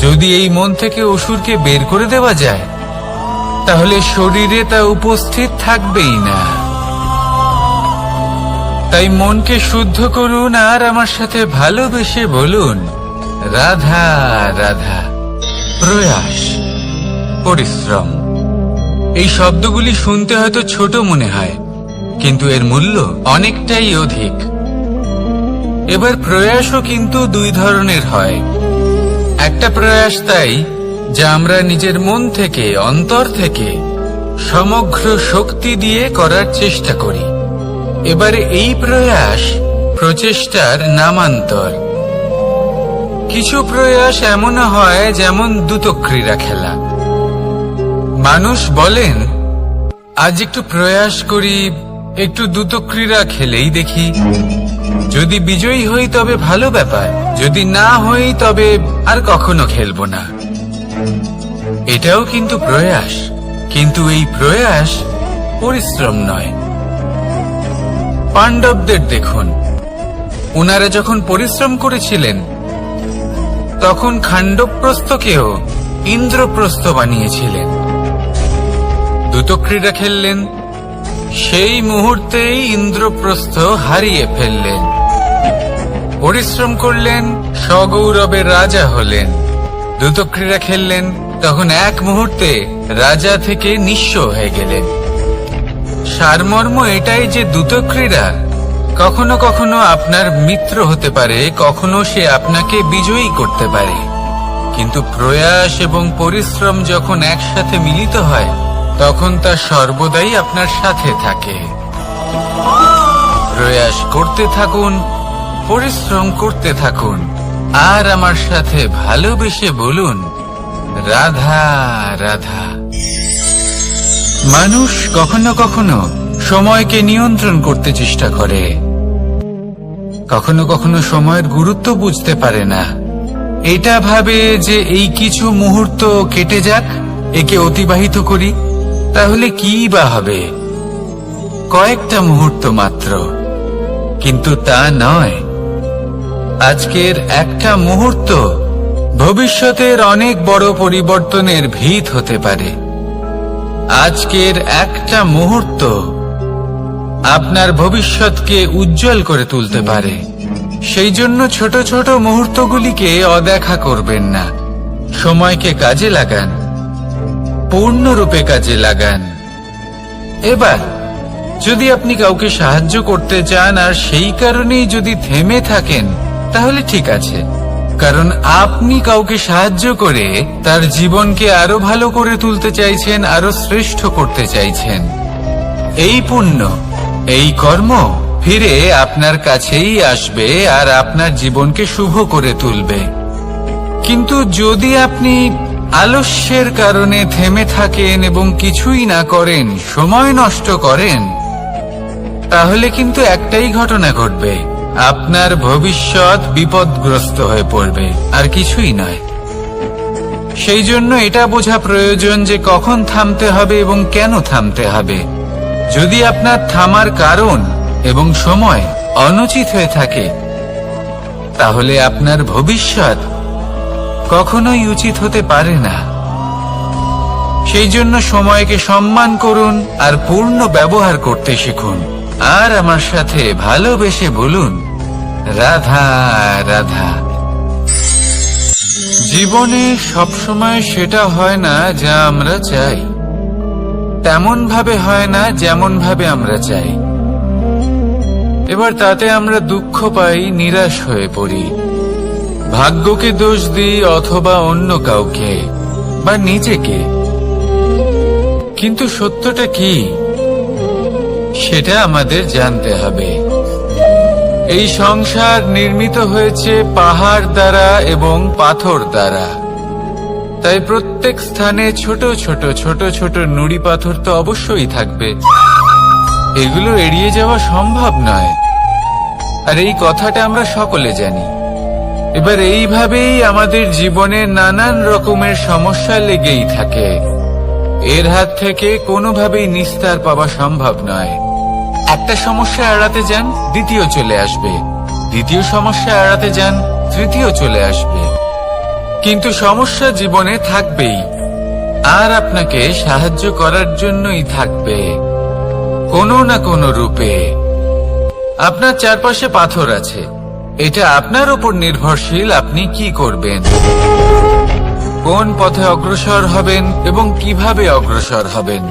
যদি এই মন থেকে অসুরকে বের করে দেওয়া যায়, তাহলে শরীরে তা উপস্থিত থাকবেই না। তাই মনকে শুদ্ধ করুন আর আমার সাথে ভালোবেসে বলুন, রাধা রাধা। প্রয়াস, পরিশ্রম, এই শব্দগুলি শুনতে হয়তো ছোট মনে হয়, কিন্তু এর মূল্য অনেকটাই অধিক। এবার প্রয়াসও কিন্তু দুই ধরনের হয়। একটা প্রয়াস তাই যা আমরা নিজের মন থেকে, অন্তর থেকে সমগ্র শক্তি দিয়ে করার চেষ্টা করি। এবারে এই প্রয়াস প্রচেষ্টার নামান্তর। কিছু প্রয়াস এমনও হয় যেমন দ্রুতক্রীড়া খেলা। মানুষ বলেন, আজ একটু প্রয়াস করি, একটু দ্রুতক্রীড়া খেলেই দেখি, যদি বিজয়ী হই তবে ভালো ব্যাপার, যদি না হই তবে আর কখনো খেলবো না। এটাও কিন্তু প্রয়াস, কিন্তু এই প্রয়াস পরিশ্রম নয়। পাণ্ডবদের দেখুন, ওনারা যখন পরিশ্রম করেছিলেন, তখন খাণ্ডবপ্রস্থকেও ইন্দ্রপ্রস্থ বানিয়েছিলেন। দ্রুতক্রীড়া খেললেন, সেই মুহূর্তেই ইন্দ্রপ্রস্থ হারিয়ে ফেললেন। পরিশ্রম করলেন, সগৌরবের রাজা হলেন। দ্রুতক্রীড়া খেললেন, তখন এক মুহূর্তে রাজা থেকে নিঃস্ব হয়ে গেলেন। সারমর্ম এটাই যে দ্রুতক্রীড়া কখনো কখনো আপনার মিত্র হতে পারে, কখনো সে আপনাকে বিজয়ী করতে পারে, কিন্তু প্রয়াস এবং পরিশ্রম যখন একসাথে মিলিত হয়, তখন তা সর্বদাই আপনার সাথে থাকে। প্রয়াস করতে থাকুন, পরিশ্রম করতে থাকুন, আর আমার সাথে ভালোবেসে বলুন, রাধা রাধা। মানুষ কখনো কখনো সময়কে নিয়ন্ত্রণ করতে চেষ্টা করে, কখনো কখনো সময়ের গুরুত্ব বুঝতে পারে না। এটা ভাবে যে এই কিছু মুহূর্ত কেটে যাক, একে অতিবাহিত করি, তাহলে কি বা হবে, কয়েকটা মুহূর্ত মাত্র। কিন্তু তা নয়। আজকের একটা মুহূর্ত ভবিষ্যতের অনেক বড় পরিবর্তনের ভিত হতে পারে। আজকের একটা মুহূর্ত আপনার ভবিষ্যৎকে উজ্জ্বল করে তুলতে পারে। সেই জন্য ছোট ছোট মুহূর্তগুলিকে অদেখা করবেন না। সময়কে কাজে লাগান, পূর্ণরূপে কাজে লাগান। এবার যদি আপনি কাউকে সাহায্য করতে চান আর সেই কারণেই যদি থেমে থাকেন, তাহলে ঠিক আছে, কারণ আপনি কাউকে সাহায্য করে তার জীবনকে আরো ভালো করে তুলতে চাইছেন, আরো শ্রেষ্ঠ করতে চাইছেন। এই পুণ্য, এই কর্ম ফিরে আপনার কাছেই আসবে আর আপনার জীবনকে শুভ করে তুলবে। কিন্তু যদি আপনি আলস্যের কারণে থেমে থাকেন এবং কিছুই না করেন, সময় নষ্ট করেন, তাহলে কিন্তু একটাই ঘটনা ঘটবে, আপনার ভবিষ্যৎ বিপদগ্রস্ত হয়ে পড়বে, আর কিছুই নয়। সেই জন্য এটা বোঝা প্রয়োজন যে কখন থামতে হবে এবং কেন থামতে হবে। যদি আপনার থামার কারণ এবং সময় অনুচিত হয়ে থাকে, তাহলে আপনার ভবিষ্যৎ কখনোই উচিত হতে পারে না। সেই জন্য সময়কে সম্মান করুন আর পূর্ণ ব্যবহার করতে শিখুন। আর আমার সাথে ভালোবেসে বলুন, রাধা রাধা। জীবনে সবসময় সেটা হয় না যা আমরা চাই, তেমন ভাবে হয় না যেমন ভাবে আমরা চাই। এবার তাতে আমরা দুঃখ পাই, নিরাশ হয়ে পড়ি, ভাগ্যকে দোষ দিই অথবা অন্য কাউকে বা নিজেকে। কিন্তু সত্যটা কি সেটা আমাদের জানতে হবে। এই সংসার নির্মিত হয়েছে পাহাড় দ্বারা এবং পাথর দ্বারা, তাই প্রত্যেক স্থানে ছোট ছোট ছোট ছোট নুড়ি পাথর তো অবশ্যই থাকবে। এগুলো এড়িয়ে যাওয়া সম্ভব নয়, আর এই কথাটা আমরা সকলে জানি। এবার এইভাবেই আমাদের জীবনে নানান রকমের সমস্যা লেগেই থাকে। এর হাত থেকে কোনোভাবেই নিস্তার পাওয়া সম্ভব নয়। একটা সমস্যা এড়াতে যান, দ্বিতীয় চলে আসবে, দ্বিতীয় সমস্যা এড়াতে যান, তৃতীয় চলে আসবে। কিন্তু সমস্যা জীবনে থাকবেই, আর আপনাকে সাহায্য করার জন্যই থাকবে কোনো না কোনো রূপে। আপনার চারপাশে পাথর আছে, এটা আপনার উপর নির্ভরশীল আপনি কি করবেন, কোন পথে অগ্রসর হবেন এবং কিভাবে অগ্রসর হবেন।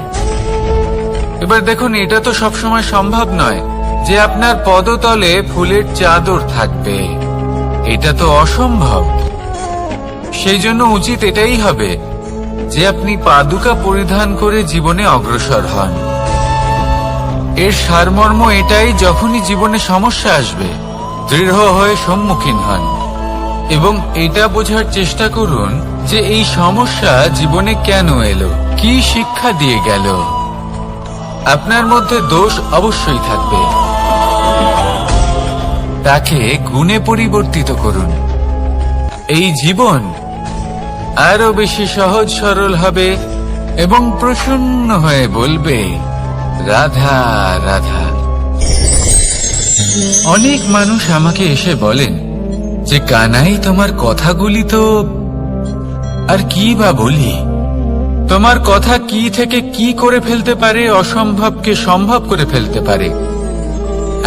এবার দেখুন, এটা তো সবসময় সম্ভব নয় যে আপনার পদতলে ফুলের চাদর থাকবে, এটা তো অসম্ভব। সেই জন্য উচিত এটাই হবে যে আপনি পাদুকা পরিধান করে জীবনে অগ্রসর হন। এর সারমর্ম এটাই, যখনই জীবনে সমস্যা আসবে দৃঢ় হয়ে সম্মুখীন হন এবং এটা বোঝার চেষ্টা করুন যে এই সমস্যা জীবনে কেন এলো, কি শিক্ষা দিয়ে গেল। আপনার মধ্যে দোষ অবশ্যই থাকবে, তাকে গুণে পরিবর্তিত করুন। এই জীবন আরো বেশি সহজ সরল হবে এবং প্রসন্ন হয়ে বলবে, রাধা রাধা। অনেক মানুষ আমাকে এসে বলেন যে কানাই, তোমার কথাগুলি তো আর কি বা বলি, তোমার কথা কি থেকে কি করে ফেলতে পারে, অসম্ভবকে সম্ভব করে ফেলতে পারে।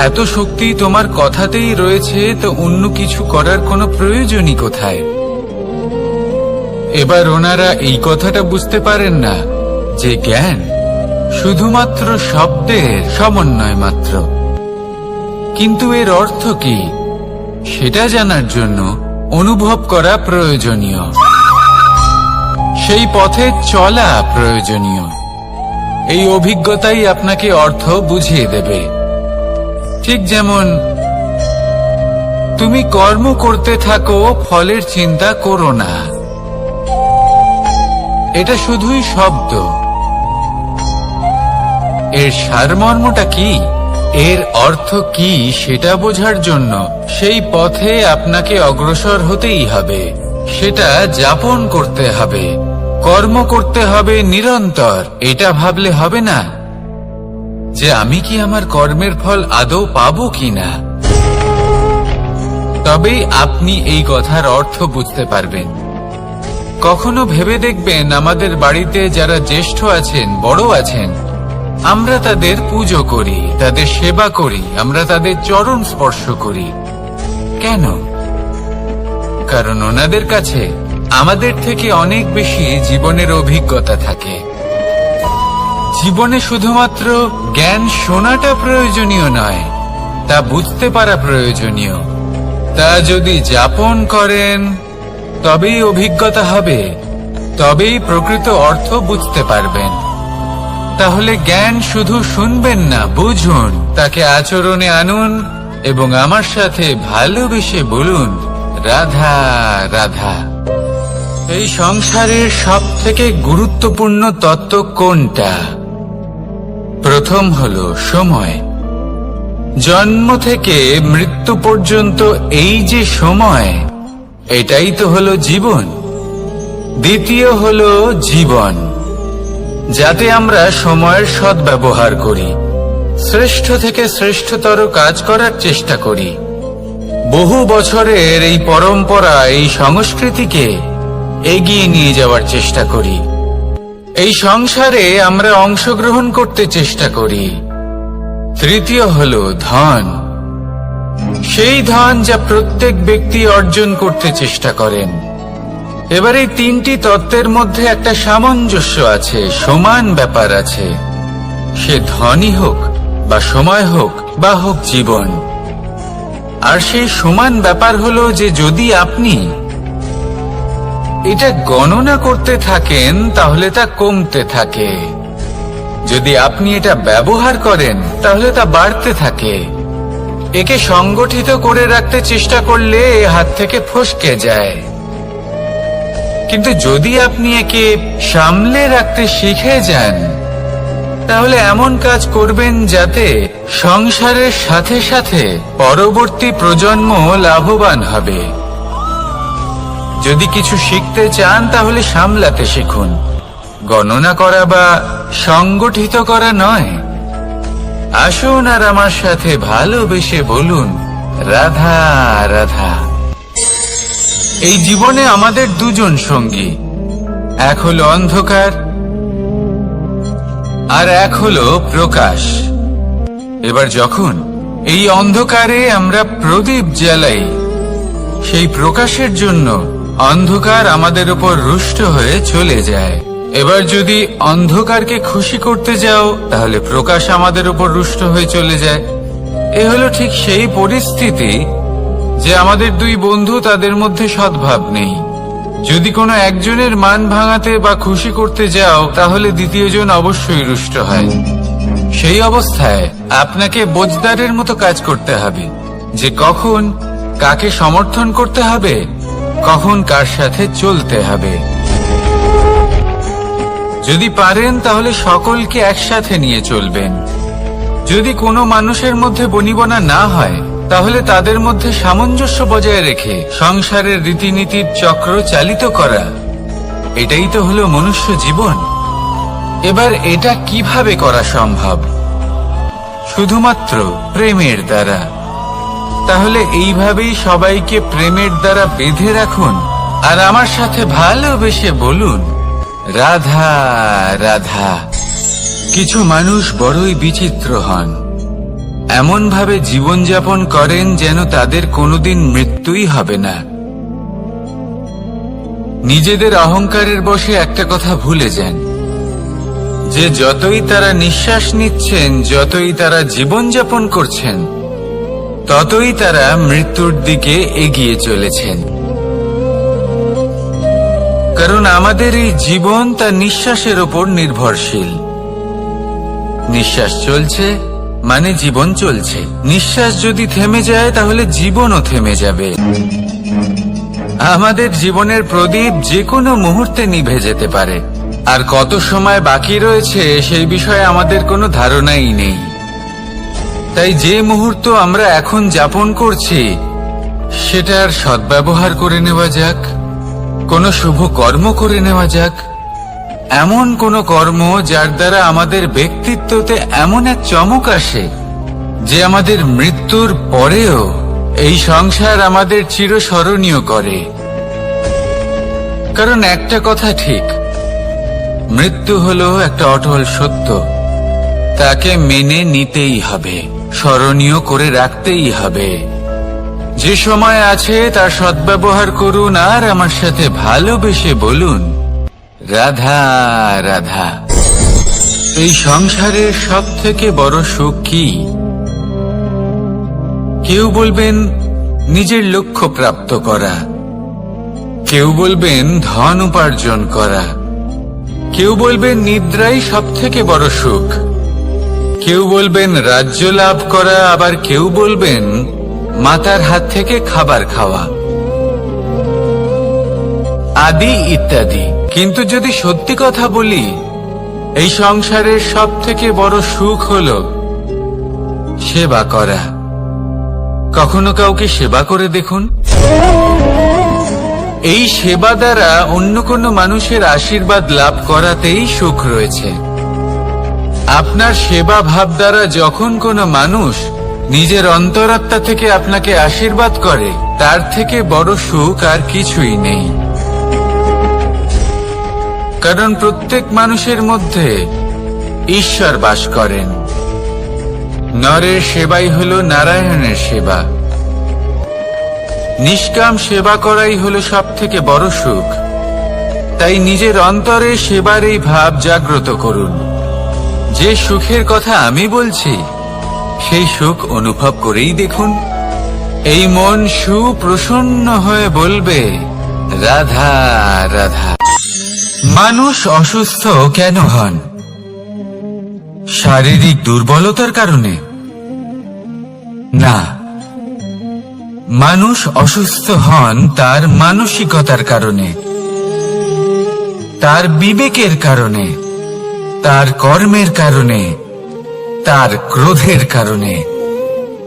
এত শক্তি তোমার কথাতেই রয়েছে, তো অন্য কিছু করার কোনো প্রয়োজনই কোথায়? এবার ওনারা এই কথাটা বুঝতে পারেন না যে জ্ঞান শুধুমাত্র শব্দের সমন্বয় মাত্র। কিন্তু এর অর্থ কি সেটা জানার জন্য অনুভব করা প্রয়োজনীয়, সেই পথে চলা প্রয়োজনীয়। এই অভিজ্ঞতাই আপনাকে অর্থ বুঝিয়ে দেবে। ঠিক যেমন তুমি কর্ম করতে থাকো, ফলের চিন্তা করো না, এটা শুধুই শব্দ। এর সারমর্মটা কি, এর অর্থ কি সেটা বোঝার জন্য সেই পথে আপনাকে অগ্রসর হতেই হবে, সেটা যাপন করতে হবে, কর্ম করতে হবে নিরন্তর। এটা ভাবলে হবে না যে আমি কি আমার কর্মের ফল আদৌ পাবো কিনা, তবেই আপনি এই কথার অর্থ বুঝতে পারবেন। কখনো ভেবে দেখবেন, আমাদের বাড়িতে যারা জ্যেষ্ঠ আছেন, বড় আছেন, আমরা তাদের পুজো করি, তাদের সেবা করি, আমরা তাদের চরণ স্পর্শ করি। কেন? কারণ ওনাদের কাছে আমাদের থেকে অনেক বেশি জীবনের অভিজ্ঞতা থাকে। জীবনে শুধুমাত্র জ্ঞান শোনাটা প্রয়োজনীয় নয়, তা বুঝতে পারা প্রয়োজনীয়। তা যদি যাপন করেন তবেই অভিজ্ঞতা হবে, তবেই প্রকৃত অর্থ বুঝতে পারবেন। তাহলে জ্ঞান শুধু শুনবেন না, বুঝুন, তাকে আচরণে আনুন এবং আমার সাথে ভালোবেসে বলুন, রাধা রাধা। এই সংসারের সব থেকে গুরুত্বপূর্ণ তত্ত্ব কোনটা? প্রথম হলো সময়। জন্ম থেকে মৃত্যু পর্যন্ত এই যে সময়, এটাই তো হলো জীবন। দ্বিতীয় হলো জীবন, যাতে আমরা সময়ের সদ্ব্যবহার করি, শ্রেষ্ঠ থেকে শ্রেষ্ঠতর কাজ করার চেষ্টা করি। বহু বছরের এই পরম্পরা, এই সংস্কৃতিকে এগিয়ে নিয়ে যাওয়ার চেষ্টা করি। এই সংসারে আমরা অংশগ্রহণ করতে চেষ্টা করি। তৃতীয় হলো ধন, সেই ধন যা প্রত্যেক ব্যক্তি অর্জন করতে চেষ্টা করেন। এবার এই তিনটি তত্ত্বের মধ্যে একটা সামঞ্জস্য আছে, সমান ব্যাপার আছে। সে ধনই হোক বা সময় হোক বা হোক জীবন। আর সেই সমান ব্যাপার হলো যে যদি আপনি এটা গণনা করতে থাকেন তাহলে তা কমতে থাকে, যদি আপনি এটা ব্যবহার করেন তাহলে তা বাড়তে থাকে। একে সংগঠিত করে রাখতে চেষ্টা করলে এ হাত থেকে ফসকে যায়, কিন্তু যদি আপনি একে সামলে রাখতে শিখে যান তাহলে এমন কাজ করবেন যাতে সংসারের সাথে সাথে পরবর্তী প্রজন্ম লাভবান হবে। যদি কিছু শিখতে চান তাহলে সামলাতে শিখুন, গণনা করা বা সংগঠিত করা নয়। আসুন আর আমার সাথে ভালোবেসে বলুন, রাধা রাধা। এই জীবনে আমাদের দুজন সঙ্গী, এক হলো অন্ধকার আর এক হলো প্রকাশ। এবার যখন এই অন্ধকারে আমরা প্রদীপ জ্বালাই, সেই প্রকাশের জন্য অন্ধকার আমাদের উপর রুষ্ট হয়ে চলে যায়। এবার যদি অন্ধকারকে খুশি করতে যাও তাহলে প্রকাশ আমাদের উপর রুষ্ট হয়ে চলে যায়। এ হলো ঠিক সেই পরিস্থিতি যে আমাদের দুই বন্ধু, তাদের মধ্যে সদ্ভাব নেই। যদি কোনো একজনের মান ভাঙাতে বা খুশি করতে যাও তাহলে দ্বিতীয়জন অবশ্যই রুষ্ট হয়। সেই অবস্থায় আপনাকে বোঝদারের মতো কাজ করতে হবে যে কখন কাকে সমর্থন করতে হবে, কখন কার সাথে চলতে হবে। যদি পারেন তাহলে সকলকে একসাথে নিয়ে চলবেন। যদি কোনো মানুষের মধ্যে বনিবনা না হয় তাহলে তাদের মধ্যে সামঞ্জস্য বজায় রেখে সংসারের রীতিনীতির চক্র চালিত করা, এটাই তো হলো মনুষ্য জীবন। এবার এটা কিভাবে করা সম্ভব? শুধুমাত্র প্রেমের দ্বারা। তাহলে এইভাবেই সবাইকে প্রেমের দ্বারা বেঁধে রাখুন আর আমার সাথে ভালোবেসে বলুন, রাধা রাধা। কিছু মানুষ বড়ই বিচিত্র হন, এমন ভাবে জীবনযাপন করেন যেন তাদের কোনোদিন মৃত্যুই হবে না। নিজেদের অহংকারের বশে একটা কথা ভুলে যান যে যতই তারা নিঃশ্বাস নিচ্ছেন, যতই তারা জীবনযাপন করছেন, ততই তারা মৃত্যুর দিকে এগিয়ে চলেছেন। কারণ আমাদের এই জীবন তার নিঃশ্বাসের ওপর নির্ভরশীল। নিঃশ্বাস চলছে মানে জীবন চলছে। নিঃশ্বাস যদি থেমে যায় তাহলে জীবনও থেমে যাবে। আমাদের জীবনের প্রদীপ যে কোনো মুহূর্তে নিভে যেতে পারে, আর কত সময় বাকি রয়েছে সেই বিষয়ে আমাদের কোনো ধারণাই নেই। তাই যে মুহূর্ত আমরা এখন যাপন করছি সেটার সদ্ব্যবহার করে নেওয়া যাক, কোনো শুভ কর্ম করে নেওয়া যাক, এমন কোনো কর্ম যার দ্বারা আমাদের ব্যক্তিত্বতে এমন এক চমক আসে যে আমাদের মৃত্যুর পরেও এই সংসার আমাদের চিরস্মরণীয় করে। কারণ একটা কথা ঠিক, মৃত্যু হলো একটা অটল সত্য, তাকে মেনে নিতেই হবে, স্মরণীয় করে রাখতেই হবে। যে সময় আছে তার সদ্ব্যবহার করুন আর আমার সাথে ভালোবেসে বলুন, রাধা রাধা। এই সংসারের সব থেকে বড় সুখ কি? কেউ বলবেন নিজের লক্ষ্য প্রাপ্ত করা, কেউ বলবেন ধন উপার্জন করা, কেউ বলবেন নিদ্রাই সব থেকে বড় সুখ, কেউ বলবেন রাজ্য লাভ করা, আবার কেউ বলবেন মাতার হাত থেকে খাবার খাওয়া, আদি ইত্যাদি। কিন্তু যদি সত্যি কথা বলি, এই সংসারের সব থেকে বড় সুখ হলো সেবা করা। কখনো কাউকে সেবা করে দেখুন, এই সেবা দ্বারা অন্য কোনো মানুষের আশীর্বাদ লাভ করাতেই সুখ রয়েছে। আপনার সেবা ভাব দ্বারা যখন কোনো মানুষ নিজের অন্তরাত্মা থেকে আপনাকে আশীর্বাদ করে, তার থেকে বড় সুখ আর কিছুই নেই। কারণ প্রত্যেক মানুষের মধ্যে ঈশ্বর বাস করেন। নরের সেবাই হলো নারায়ণের সেবা। নিষ্কাম সেবা করাই হলো সব থেকে বড় সুখ। তাই নিজের অন্তরে সেবার এই ভাব জাগ্রত করুন। যে সুখের কথা আমি বলছি, সেই সুখ অনুভব করেই দেখুন। এই মন সুপ্রসন্ন হয়ে বলবে, রাধা রাধা। মানুষ অসুস্থ কেন হন? শারীরিক দুর্বলতার কারণে? না, মানুষ অসুস্থ হন তার মানসিকতার কারণে, তার বিবেকের কারণে, তার কর্মের কারণে, তার ক্রোধের কারণে।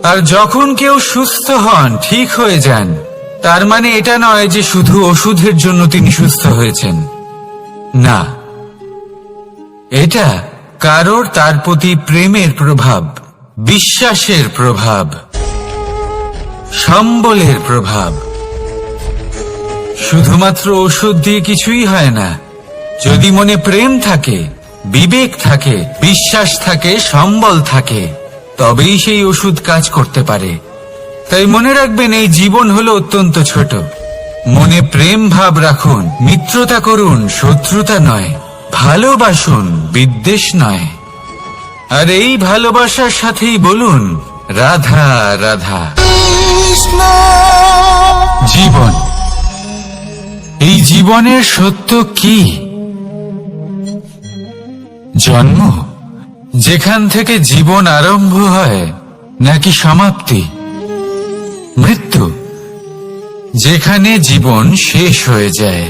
আর যখন কেউ সুস্থ হন, ঠিক হয়ে যান, তার মানে এটা নয় যে শুধু ওষুধের জন্য তিনি সুস্থ হয়েছেন। না, এটা কারোর তার প্রতি প্রেমের প্রভাব, বিশ্বাসের প্রভাব, সম্বলের প্রভাব। শুধুমাত্র ওষুধ দিয়ে কিছুই হয় না। যদি মনে প্রেম থাকে, বিবেক থাকে, বিশ্বাস থাকে, সম্বল থাকে, তবেই সেই ওষুধ কাজ করতে পারে। তাই মনে রাখবেন, এই জীবন হলো অত্যন্ত ছোট। মনে প্রেম ভাব রাখুন, মিত্রতা করুন, শত্রুতা নয়। ভালোবাসুন, বিদ্বেষ নয়। আর এই ভালোবাসার সাথেই বলুন, রাধা রাধা। জীবন, এই জীবনের সত্য কি? জন্ম, যেখান থেকে জীবন আরম্ভ হয়, নাকি সমাপ্তি? মৃত্যু, যেখানে জীবন শেষ হয়ে যায়।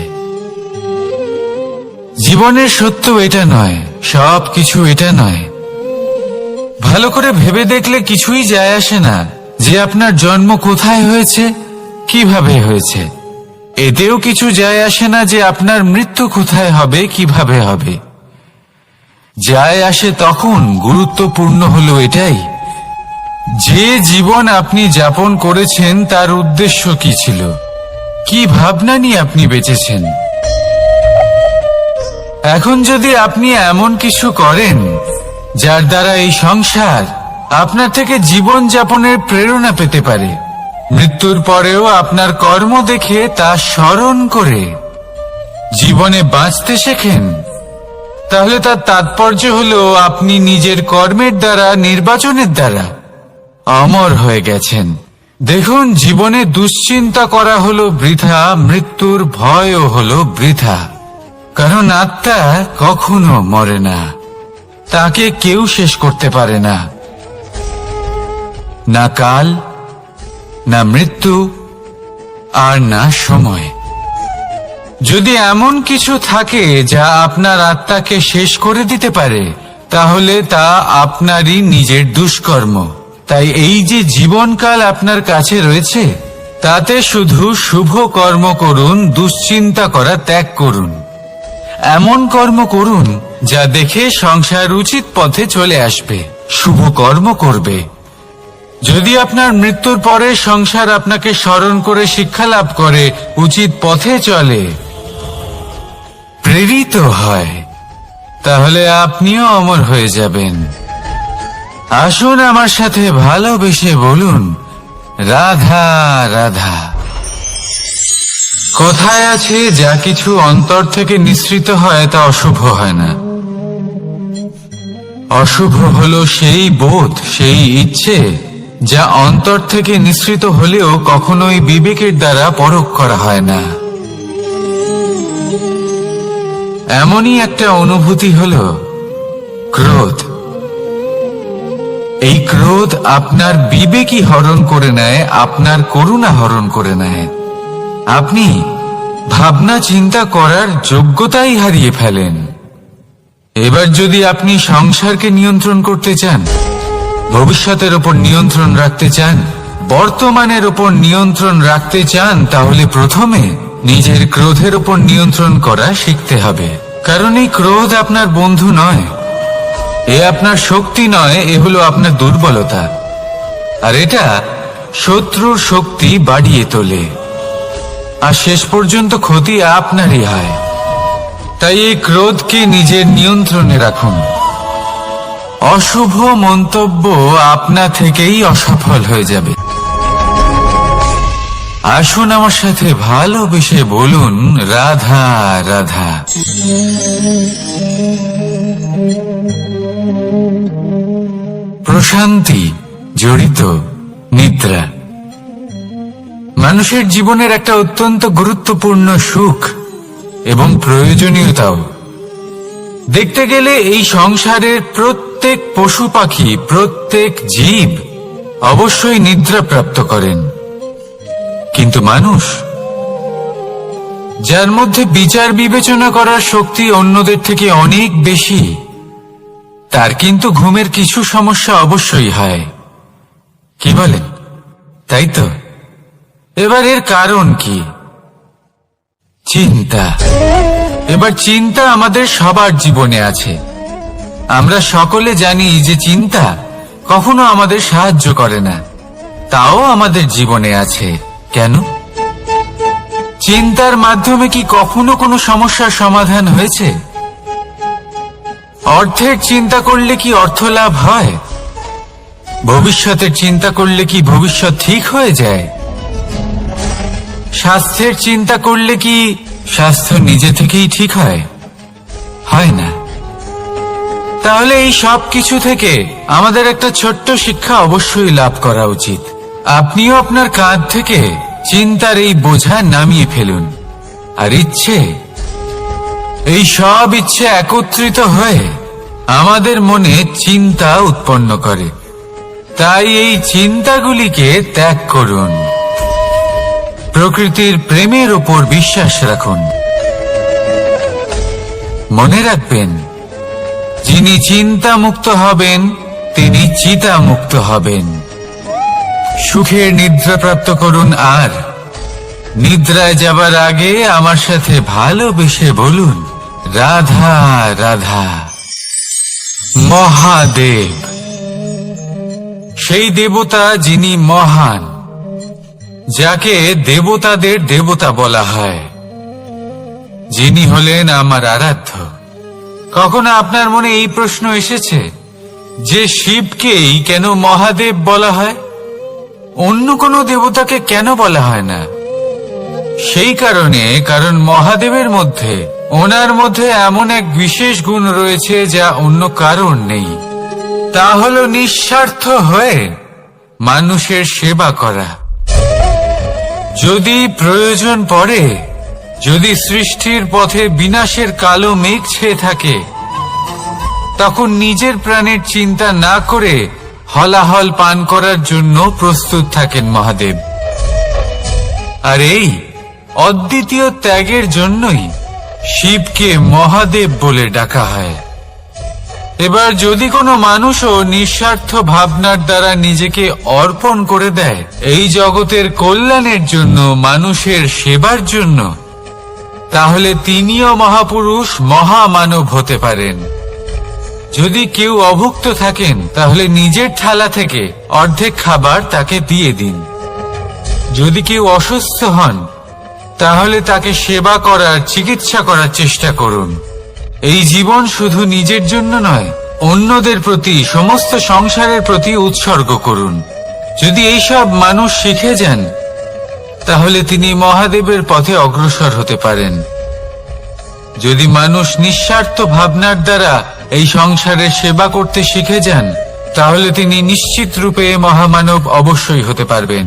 জীবনের সত্য এটা নয়, সবকিছু এটা নয়। ভালো করে ভেবে দেখলে কিছুই যায় আসে না যে আপনার জন্ম কোথায় হয়েছে, কিভাবে হয়েছে। এতেও কিছু যায় আসে না যে আপনার মৃত্যু কোথায় হবে, কিভাবে হবে। যায় আসে তখন, গুরুত্বপূর্ণ হলো এটাই, যে জীবন আপনি যাপন করেছেন তার উদ্দেশ্য কি ছিল, কি ভাবনা নিয়ে আপনি বেঁচেছেন। এখন যদি আপনি এমন কিছু করেন যার দ্বারা এই সংসার আপনার থেকে জীবন যাপনের প্রেরণা পেতে পারে, মৃত্যুর পরেও আপনার কর্ম দেখে তা স্মরণ করে জীবনে বাঁচতে শেখেন, তাহলে তার তাৎপর্য হলো আপনি নিজের কর্মের দ্বারা, নির্বাচনের দ্বারা অমর হয়ে গেছেন। দেখুন, জীবনে দুশ্চিন্তা করা হলো বৃথা, মৃত্যুর ভয়ও হলো বৃথা। কারণ আত্মা কখনো মরে না, তাকে কেউ শেষ করতে পারে না। না কাল, না মৃত্যু, আর না সময়। যদি এমন কিছু থাকে যা আপনার আত্মাকে শেষ করে দিতে পারে, তাহলে তা আপনারই নিজের দুষ্কর্ম। তাই এই যে জীবনকাল আপনার কাছে রয়েছে, তাতে শুধু শুভ কর্ম করুন, দুশ্চিন্তা করা ত্যাগ করুন। এমন কর্ম করুন যা দেখে সংসার উচিত পথে চলে আসবে, শুভ কর্ম করবে। যদি আপনার মৃত্যুর পরে সংসার আপনাকে স্মরণ করে শিক্ষা লাভ করে, উচিত পথে চলে, প্রেরিত হয়, তাহলে আপনিও অমর হয়ে যাবেন। আসুন আমার সাথে ভালোবেসে বলুন, রাধা রাধা। কথায় আছে, যা কিছু অন্তর থেকে নিঃসৃত হয় তা অশুভ হয় না। অশুভ হলো সেই বোধ, সেই ইচ্ছে যা অন্তর থেকে নিঃসৃত হলেও কখনোই বিবেকের দ্বারা পরখ করা হয় না। এমনই একটা অনুভূতি হলো ক্রোধ। এই ক্রোধ আপনার বিবেকই হরণ করে নেয়, আপনার করুণা হরণ করে নেয়। আপনি ভাবনা চিন্তা করার যোগ্যতাই হারিয়ে ফেলেন। এবার যদি আপনি সংসারকে নিয়ন্ত্রণ করতে চান, ভবিষ্যতের ওপর নিয়ন্ত্রণ রাখতে চান, বর্তমানের ওপর নিয়ন্ত্রণ রাখতে চান, তাহলে প্রথমে নিজের ক্রোধের উপর নিয়ন্ত্রণ করা শিখতে হবে, কারণ এই ক্রোধ আপনার বন্ধু নয়, এ আপনার শক্তি নয়, এ হলো আপনার দুর্বলতা, আর এটা শত্রুর শক্তি বাড়িয়ে তোলে, আর শেষ পর্যন্ত ক্ষতি আপনারই হয়। তাই এই ক্রোধকে নিজের নিয়ন্ত্রণে রাখুন। অশুভ মন্তব্য আপনা থেকেই অসফল হয়ে যাবে। আসুন আমার সাথে ভালোবেসে বলুন, রাধা রাধা। প্রশান্তি জড়িত নিদ্রা মানুষের জীবনের একটা অত্যন্ত গুরুত্বপূর্ণ সুখ এবং প্রয়োজনীয়তাও। দেখতে গেলে এই সংসারের প্রত্যেক পশু পাখি, প্রত্যেক জীব অবশ্যই নিদ্রা প্রাপ্ত করেন, কিন্তু মানুষ, যার মধ্যে বিচার বিবেচনা করার শক্তি অন্যদের থেকে অনেক বেশি, তার কিন্তু ঘুমের কিছু সমস্যা অবশ্যই হয়। কি বলেন? তাই তো। এবার এর কারণ কি? চিন্তা। এবার চিন্তা আমাদের সবার জীবনে আছে। আমরা সকলে জানি যে চিন্তা কখনো আমাদের সাহায্য করে না, তাও আমাদের জীবনে আছে। কেন? চিন্তার মাধ্যমে কি কখনো কোনো সমস্যার সমাধান হয়েছে? অর্থের চিন্তা করলে কি অর্থ লাভ হয়? ভবিষ্যতের চিন্তা করলে কি ভবিষ্যৎ ঠিক হয়ে যায়? স্বাস্থ্যের চিন্তা করলে কি স্বাস্থ্য নিজে থেকেই ঠিক হয়? হয় না। তাহলে এই সব কিছু থেকে আমাদের একটা ছোট্ট শিক্ষা অবশ্যই লাভ করা উচিত। আপনিও আপনার কাঁধ থেকে চিন্তার এই বোঝা নামিয়ে ফেলুন, আর এই সব ইচ্ছে একত্রিত হয়ে আমাদের মনে চিন্তা উৎপন্ন করে। তাই এই চিন্তাগুলিকে ত্যাগ করুন। প্রকৃতির প্রেমের উপর বিশ্বাস রাখুন। মনে রাখবেন, যিনি চিন্তা মুক্ত হবেন তিনি চিতা মুক্ত হবেন। সুখের নিদ্রা প্রাপ্ত করুন, আর নিদ্রায় যাবার আগে আমার সাথে ভালোবেসে বলুন, রাধা রাধা। মহাদেব, সেই দেবতা যিনি মহান, যাকে দেবতাদের দেবতা বলা হয়, যিনি হলেন আমার আরাধ্য। কখনো আপনার মনে এই প্রশ্ন এসেছে যে শিবকেই কেন মহাদেব বলা হয়, অন্য কোনো দেবতাকে কেন বলা হয় না? সেই কারণ মহাদেবের মধ্যে, ওনার মধ্যে এমন এক বিশেষ গুণ রয়েছে যা অন্য কারোর নেই। তা হল নিঃস্বার্থ হয়ে মানুষের সেবা করা। যদি প্রয়োজন পড়ে, যদি সৃষ্টির পথে বিনাশের কালো মেঘ ছেয়ে থাকে, তখন নিজের প্রাণের চিন্তা না করে হলাহল পান করার জন্য প্রস্তুত থাকেন মহাদেব। আর এই অদ্বিতীয় ত্যাগের জন্যই শিবকে মহাদেব বলে ডাকা হয়। এবার যদি কোনো মানুষও নিঃস্বার্থ ভাবনার দ্বারা নিজেকে অর্পণ করে দেয় এই জগতের কল্যাণের জন্য, মানুষের সেবার জন্য, তাহলে তিনিও মহাপুরুষ, মহামানব হতে পারেন। যদি কেউ অভুক্ত থাকেন, তাহলে নিজের থালা থেকে অর্ধেক খাবার তাকে দিয়ে দিন। যদি কেউ অসুস্থ হন, তাহলে তাকে সেবা করার, চিকিৎসা করার চেষ্টা করুন। এই জীবন শুধু নিজের জন্য নয়, অন্যদের প্রতি, সমস্ত সংসারের প্রতি উৎসর্গ করুন। যদি এইসব মানুষ শিখে যান, তাহলে তিনি মহাদেবের পথে অগ্রসর হতে পারেন। যদি মানুষ নিঃস্বার্থ ভাবনার দ্বারা এই সংসারের সেবা করতে শিখে যান, তাহলে তিনি নিশ্চিত রূপে মহামানব অবশ্যই হতে পারবেন।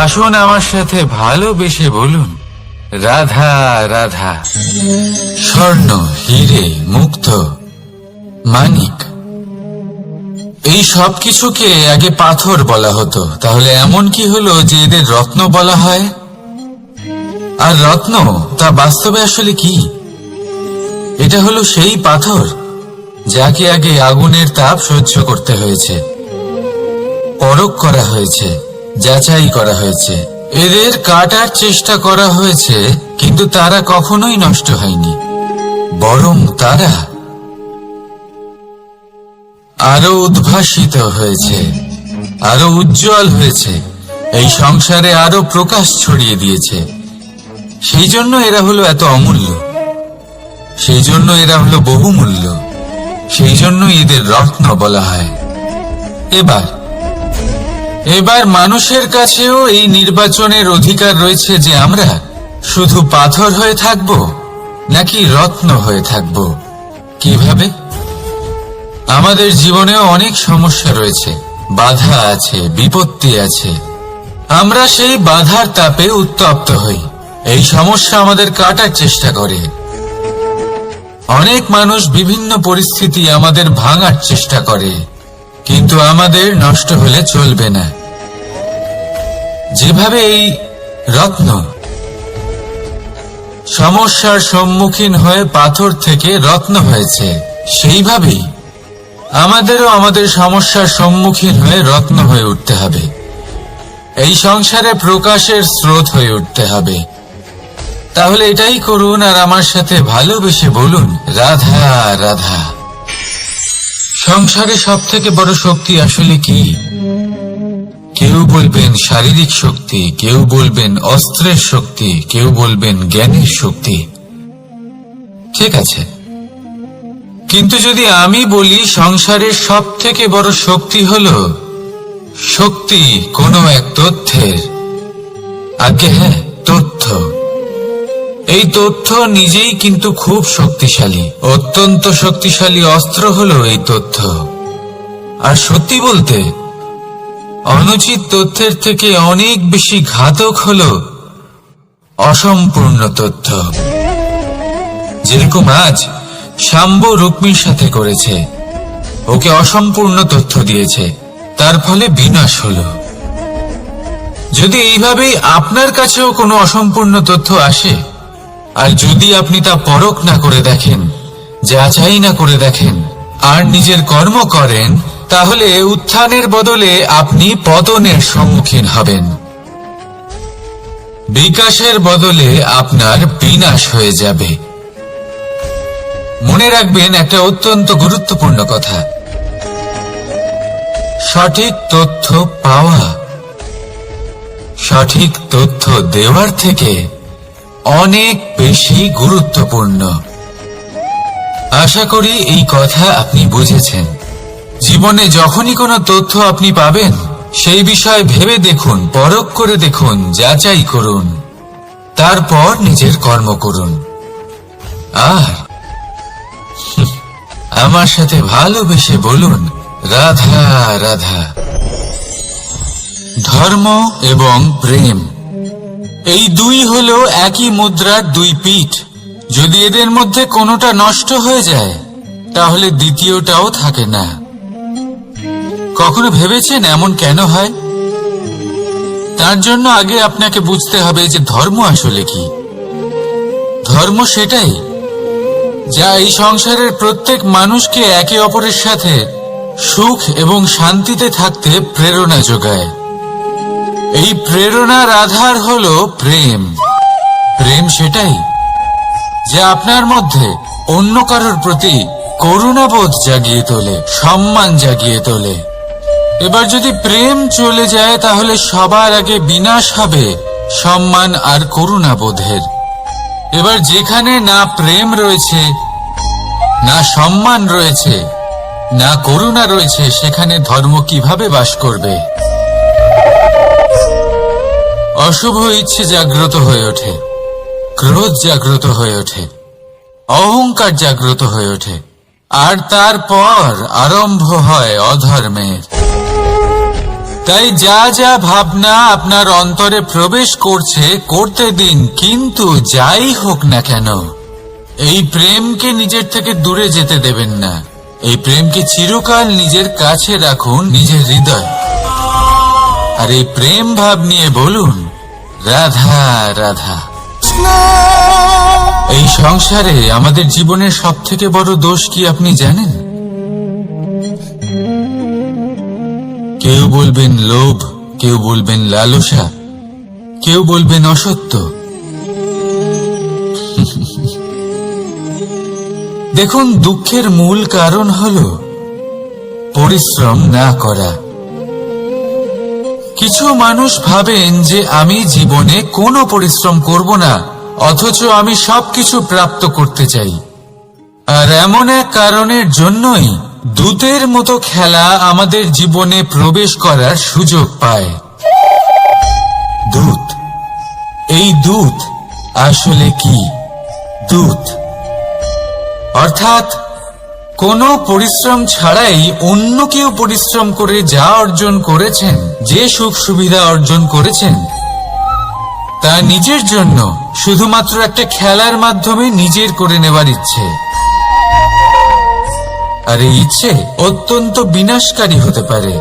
আসুন আমার সাথে ভালোবেসে বলুন, রাধা রাধা। স্বর্ণ, হিরে, মুক্ত, মানিক, এই সব কিছুকে আগে পাথর বলা হতো। তাহলে এমন কি হলো যে এদের রত্ন বলা হয়? আর রত্ন তা বাস্তবে আসলে কি? এটা হলো সেই পাথর যাকে আগে আগুনের তাপ সহ্য করতে হয়েছে, পরখ করা হয়েছে, যাচাই করা হয়েছে, এদের কাটার চেষ্টা করা হয়েছে, কিন্তু তারা কখনোই নষ্ট হয়নি, বরং তারা আরো উদ্ভাসিত হয়েছে, আরো উজ্জ্বল হয়েছে, এই সংসারে আরো প্রকাশ ছড়িয়ে দিয়েছে। সেই জন্য এরা হলো এত অমূল্য, সেই জন্য এরা হলো বহুমূল্য, সেই জন্য এদের রত্ন বলা হয়। এবার মানুষের কাছেও এই নির্বাচনের অধিকার রয়েছে যে আমরা শুধু পাথর হয়ে থাকব নাকি রত্ন হয়ে থাকব। কিভাবে? আমাদের জীবনেও অনেক সমস্যা রয়েছে, বাধা আছে, বিপত্তি আছে। আমরা সেই বাধার তাপে উত্তপ্ত হই, এই সমস্যা আমাদের কাটার চেষ্টা করে। অনেক মানুষ বিভিন্ন পরিস্থিতি আমাদের ভাঙার চেষ্টা করে, কিন্তু আমাদের নষ্ট হলে চলবে না। যেভাবে এই রত্ন সমস্যার সম্মুখীন হয়ে পাথর থেকে রত্ন হয়েছে, সেইভাবেই আমাদেরও আমাদের সমস্যার সম্মুখীন হয়ে রত্ন হয়ে উঠতে হবে। এই সংসারে প্রকাশের স্রোত হয়ে উঠতে হবে। তাহলে এটাই করুন আর আমার সাথে ভালোবেসে বলুন, রাধা রাধা। সংসারে সব থেকে বড় শক্তি আসলে কি? কেউ বলবেন শারীরিক শক্তি, কেউ বলবেন অস্ত্রের শক্তি, কেউ বলবেন জ্ঞানের শক্তি। ঠিক আছে, কিন্তু যদি আমি বলি সংসারের সব থেকে বড় শক্তি হলো শক্তি কোনো এক তথ্যের, আগে হ্যাঁ, তথ্য। এই তথ্য নিজেই কিন্তু খুব শক্তিশালী, অত্যন্ত শক্তিশালী অস্ত্র হলো এই তথ্য। আর সত্যি বলতে অনুচিত তথ্যের থেকে অনেক বেশি ঘাতক হলো অসম্পূর্ণ তথ্য। যেরকম আজ শাম্ব রুক্মির সাথে করেছে, ওকে অসম্পূর্ণ তথ্য দিয়েছে, তার ফলে বিনাশ হলো। যদি এইভাবেই আপনার কাছেও কোনো অসম্পূর্ণ তথ্য আসে, আর যদি আপনি তা পরখ না করে দেখেন, যাচাই না করে দেখেন, আর নিজের কর্ম করেন, তাহলে উত্থানের বদলে আপনি পতনের সম্মুখীন হবেন। বিকাশের বদলে আপনার বিনাশ হয়ে যাবে। মনে রাখবেন একটা অত্যন্ত গুরুত্বপূর্ণ কথা, সঠিক তথ্য পাওয়া সঠিক তথ্য দেওয়ার থেকে অনেক বেশি গুরুত্বপূর্ণ। আশা করি এই কথা আপনি বুঝেছেন। জীবনে যখনই কোনো তথ্য আপনি পাবেন, সেই বিষয়ে ভেবে দেখুন, পরখ করে দেখুন, যাচাই করুন, তারপর নিজের কর্ম করুন। আর আমার সাথে ভালোবেসে বলুন, রাধা রাধা। ধর্ম এবং প্রেম, এই দুই হলো একই মুদ্রার দুই পিঠ। যদি এদের মধ্যে কোনোটা নষ্ট হয়ে যায়, তাহলে দ্বিতীয়টাও থাকে না। কখনো ভেবেছেন এমন কেন হয়? তার জন্য আগে আপনাকে বুঝতে হবে যে ধর্ম আসলে কি। ধর্ম সেটাই যা এই সংসারের প্রত্যেক মানুষকে একে অপরের সাথে সুখ এবং শান্তিতে থাকতে প্রেরণা যোগায়। এই প্রেরণার আধার হলো প্রেম। প্রেম সেটাই যা আপনার মধ্যে অন্য কারোর প্রতি করুণাবোধ জাগিয়ে তোলে, সম্মান জাগিয়ে তোলে। এবার যদি প্রেম চলে যায়, তাহলে সবার আগে বিনাশ হবে সম্মান আর করুণাবোধের। এবার যেখানে না প্রেম রয়েছে, না সম্মান রয়েছে, না করুণা রয়েছে, সেখানে ধর্ম কিভাবে বাস করবে? অশুভ ইচ্ছে জাগ্রত হয়ে ওঠে, ক্রোধ জাগ্রত হয়ে ওঠে, অহংকার জাগ্রত হয়ে ওঠে, আর তারপর আরম্ভ হয় অধর্মের। তাই যা যা ভাবনা আপনার অন্তরে প্রবেশ করছে, করতে দিন, কিন্তু যাই হোক না কেন, এই প্রেমকে নিজের থেকে দূরে যেতে দেবেন না। এই প্রেমকে চিরকাল নিজের কাছে রাখুন, নিজের হৃদয়। আর এই প্রেম ভাব নিয়ে বলুন, রাধা রাধা। এই সংসারে আমাদের জীবনের সব থেকে বড় দোষ কি আপনি জানেন? কেউ বলবেন লোভ, কেউ বলবেন লালসা, কেউ বলবেন অসত্য। দেখুন, দুঃখের মূল কারণ হলো পরিশ্রম না করা। কিছু মানুষ ভাবেন যে আমি জীবনে কোনো পরিশ্রম করব না, অথচ আমি সবকিছু প্রাপ্ত করতে চাই। আর এমন এক কারণের জন্যই দূতের মতো খেলা আমাদের জীবনে প্রবেশ করার সুযোগ পায়। দূত, এই দূত আসলে কি? দূত অর্থাৎ কোনো পরিশ্রম ছাড়াই অন্য কেউ পরিশ্রম করে যা অর্জন করেছেন, যে সুখ সুবিধা অর্জন করেছেন, তা নিজের জন্য শুধুমাত্র একটা খেলার মাধ্যমে নিজের করে নেবার ইচ্ছে। আর এই ইচ্ছে অত্যন্ত বিনাশকারী হতে পারে।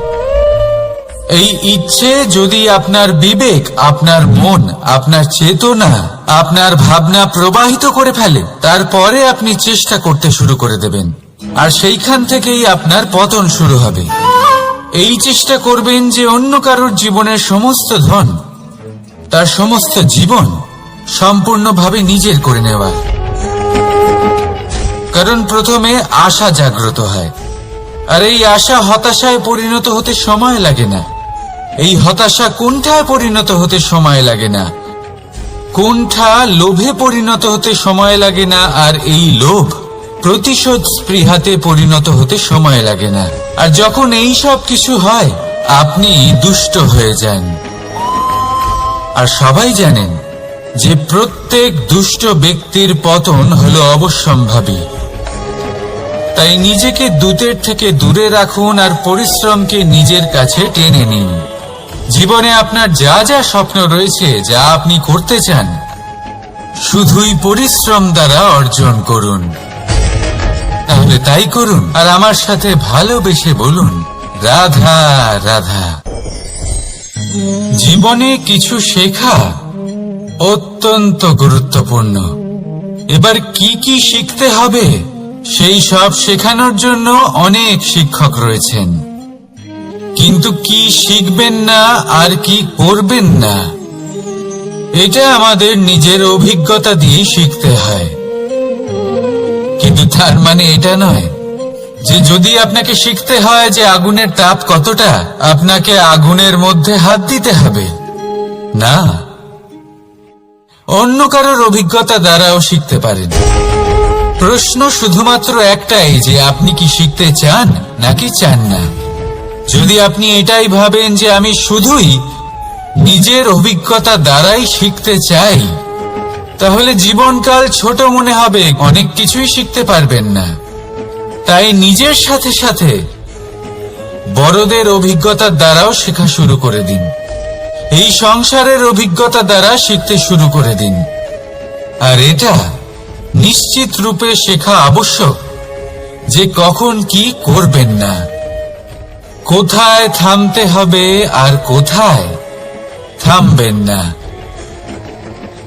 এই ইচ্ছে যদি আপনার বিবেক, আপনার মন, আপনার চেতনা, আপনার ভাবনা প্রবাহিত করে ফেলে, তারপরে আপনি চেষ্টা করতে শুরু করে দেবেন, আর সেইখান থেকেই আপনার পতন শুরু হবে। এই চেষ্টা করবেন যে অন্য কারোর জীবনের সমস্ত ধন, তার সমস্ত জীবন সম্পূর্ণভাবে নিজের করে নেওয়া। কারণ প্রথমে আশা জাগ্রত হয়, আর এই আশা হতাশায় পরিণত হতে সময় লাগে না। এই হতাশা কুণ্ঠায় পরিণত হতে সময় লাগে না, কুণ্ঠা লোভে পরিণত হতে সময় লাগে না, আর এই লোভ প্রতিশোধ স্পৃহাতে পরিণত হতে সময় লাগে না। আর যখন এই সব কিছু হয়, আপনি দুষ্ট হয়ে যান। আর সবাই জানেন যে প্রত্যেক দুষ্ট ব্যক্তির পতন হলো অবশ্যম্ভাবী। তাই নিজেকে দূতের থেকে দূরে রাখুন আর পরিশ্রমকে নিজের কাছে টেনে নিন। জীবনে আপনার যা যা স্বপ্ন রয়েছে, যা আপনি করতে চান, শুধুই পরিশ্রম দ্বারা অর্জন করুন। তাহলে তাই করুন, আর আমার সাথে ভালোবেসে বলুন, রাধা রাধা। জীবনে কিছু শেখা অত্যন্ত গুরুত্বপূর্ণ। এবার কি কি শিখতে হবে, সেই সব শেখানোর জন্য অনেক শিক্ষক রয়েছেন। কিন্তু কি শিখবেন না আর কি করবেন না, এটা আমাদের নিজের অভিজ্ঞতা দিয়ে শিখতে হয়। কিন্তু তার মানে এটা নয় যে যদি আপনাকে শিখতে হয় যে আগুনের তাপ কতটা, আপনাকে আগুনের মধ্যে হাত দিতে হবে। না, অন্য কারোর অভিজ্ঞতা দ্বারাও শিখতে পারেন। প্রশ্ন শুধুমাত্র একটাই যে আপনি কি শিখতে চান নাকি চান না। যদি আপনি এটাই ভাবেন যে আমি শুধুই নিজের অভিজ্ঞতা দ্বারাই শিখতে চাই, তাহলে জীবনকাল ছোট মনে হবে, অনেক কিছুই শিখতে পারবেন না। তাই নিজের সাথে সাথে বড়দের অভিজ্ঞতার দ্বারাও শেখা শুরু করে দিন। এই সংসারের অভিজ্ঞতা দ্বারা শিখতে শুরু করে দিন। আর এটা নিশ্চিত রূপে শেখা আবশ্যক যে কখন কি করবেন না, কোথায় থামতে হবে আর কোথায় থামবেন না।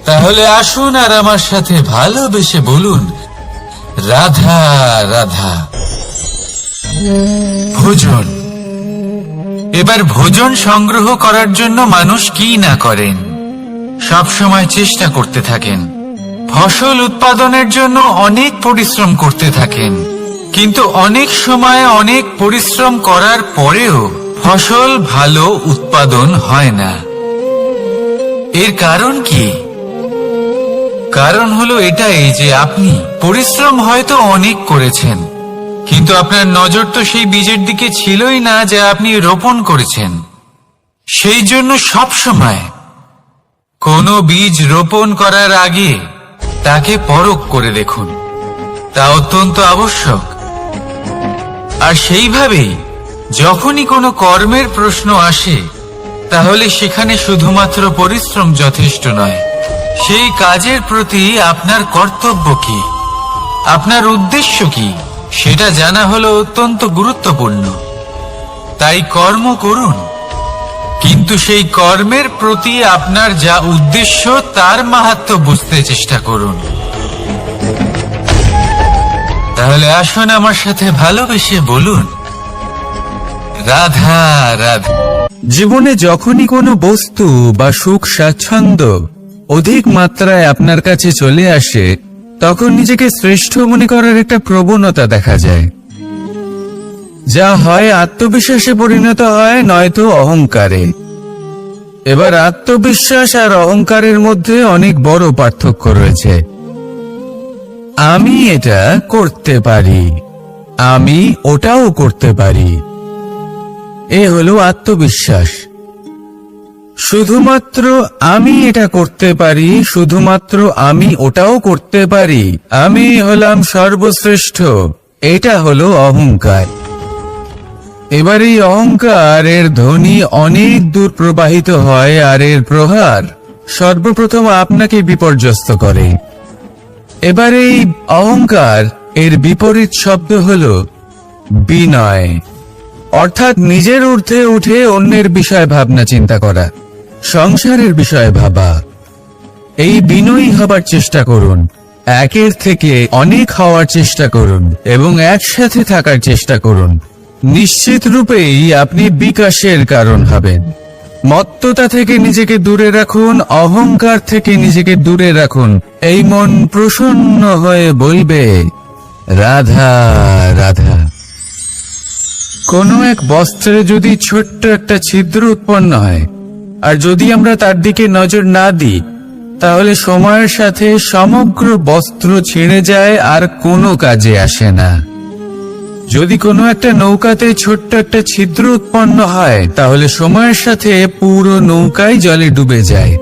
তাহলে আসুন আর আমার সাথে ভালোবেসে বলুন, রাধা রাধা। ভোজন। এবার ভোজন সংগ্রহ করার জন্য মানুষ কি না করেন, সব সময় চেষ্টা করতে থাকেন। ফসল উৎপাদনের জন্য অনেক পরিশ্রম করতে থাকেন, কিন্তু অনেক সময় অনেক পরিশ্রম করার পরেও ফসল ভালো উৎপাদন হয় না। এর কারণ কি? কারণ হলো এটাই যে আপনি পরিশ্রম হয়তো অনেক করেছেন, কিন্তু আপনার নজর তো সেই বীজের দিকে ছিলই না যা আপনি রোপণ করেছেন। সেই জন্য সব সময় কোনো বীজ রোপণ করার আগে তাকে পরখ করে দেখুন, তা অত্যন্ত আবশ্যক। আর সেইভাবেই যখনই কোনো কর্মের প্রশ্ন আসে, তাহলে সেখানে শুধুমাত্র পরিশ্রম যথেষ্ট নয়। সেই কাজের প্রতি আপনার কর্তব্য কি, আপনার উদ্দেশ্য কি, সেটা জানা হলো অত্যন্ত গুরুত্বপূর্ণ। তাই কর্ম করুন, কিন্তু সেই কর্মের প্রতি আপনার যা উদ্দেশ্য তার মাহাত্ম্য বুঝতে চেষ্টা করুন। তাহলে আসুন আমার সাথে ভালোবেসে বলুন, রাধা রাধা। জীবনে যখনই কোনো বস্তু বা সুখ স্বাচ্ছন্দ্য অধিক মাত্রায় আপনার কাছে চলে আসে, তখন নিজেকে শ্রেষ্ঠ মনে করার একটা প্রবণতা দেখা যায়, যা হয় আত্মবিশ্বাসে পরিণত হয়, নয়তো অহংকারে। এবার আত্মবিশ্বাস আর অহংকারের মধ্যে অনেক বড় পার্থক্য রয়েছে। আমি এটা করতে পারি, আমি ওটাও করতে পারি, এ হলো আত্মবিশ্বাস। শুধুমাত্র আমি এটা করতে পারি, শুধুমাত্র আমি ওটাও করতে পারি, আমি হলাম সর্বশ্রেষ্ঠ, এটা হলো অহংকার। এবার এই অহংকারের ধ্বনি অনেক দূর প্রবাহিত হয়, আর এর প্রহার সর্বপ্রথম আপনাকে বিপর্যস্ত করে। এবার এই অহংকার এর বিপরীত শব্দ হলো বিনয়, অর্থাৎ নিজের ঊর্ধ্বে উঠে অন্যের বিষয় ভাবনা চিন্তা করা, সংসারের বিষয়ে ভাবা। এই বিনয়ী হবার চেষ্টা করুন, একের থেকে অনেক হওয়ার চেষ্টা করুন এবং একসাথে থাকার চেষ্টা করুন। নিশ্চিত রূপেই আপনি বিকাশের কারণ হবেন। মত্ততা থেকে নিজেকে দূরে রাখুন, অহংকার থেকে নিজেকে দূরে রাখুন। এই মন প্রসন্ন হয়ে বলবে, রাধা রাধা। কোনো এক বস্ত্রে যদি ছোট্ট একটা ছিদ্র উৎপন্ন হয়, আর যদি আমরা তার দিকে নজর না দিই, তাহলে সময়ের সাথে সমগ্র বস্ত্র ছিঁড়ে যায় আর কোনো কাজে আসে না। যদি কোনো একটা নৌকাতে ছোট্ট একটা ছিদ্র উৎপন্ন হয়, তাহলে সময়ের সাথে পুরো নৌকাই জলে ডুবে যায়।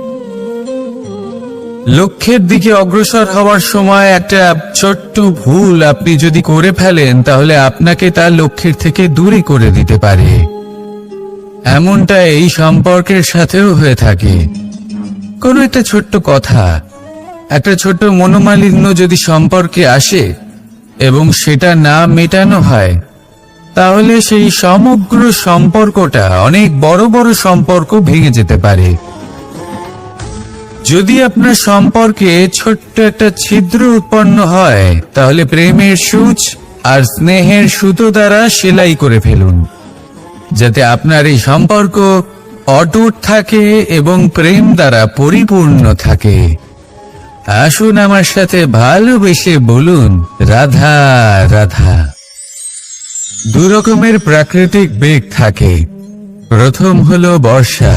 লক্ষ্যের দিকে অগ্রসর হওয়ার সময় একটা ছোট্ট ভুল আপনি যদি করে ফেলেন, তাহলে আপনাকে তার লক্ষ্যের থেকে দূরে করে দিতে পারে। এমনটা এই সম্পর্কের সাথেও হয়ে থাকে। কোনো একটা ছোট্ট কথা, একটা ছোট্ট মনোমালিন্য যদি সম্পর্কে আসে এবং সেটা না মেটানো হয়, তাহলে সেই সমগ্র সম্পর্কটা অনেক বড় বড় সম্পর্ক ভেঙে যেতে পারে। যদি আপনার সম্পর্কে ছোট্ট একটা ছিদ্র উৎপন্ন হয়, তাহলে প্রেমের সূচ আর স্নেহের সুতো দ্বারা সেলাই করে ফেলুন, যাতে আপনার এই সম্পর্ক অটুট থাকে এবং প্রেম দ্বারা পরিপূর্ণ থাকে। আসুন আমার সাথে ভালোবেসে বলুন, রাধা রাধা। দু রকমের প্রাকৃতিক বেগ থাকে। প্রথম হলো বর্ষা।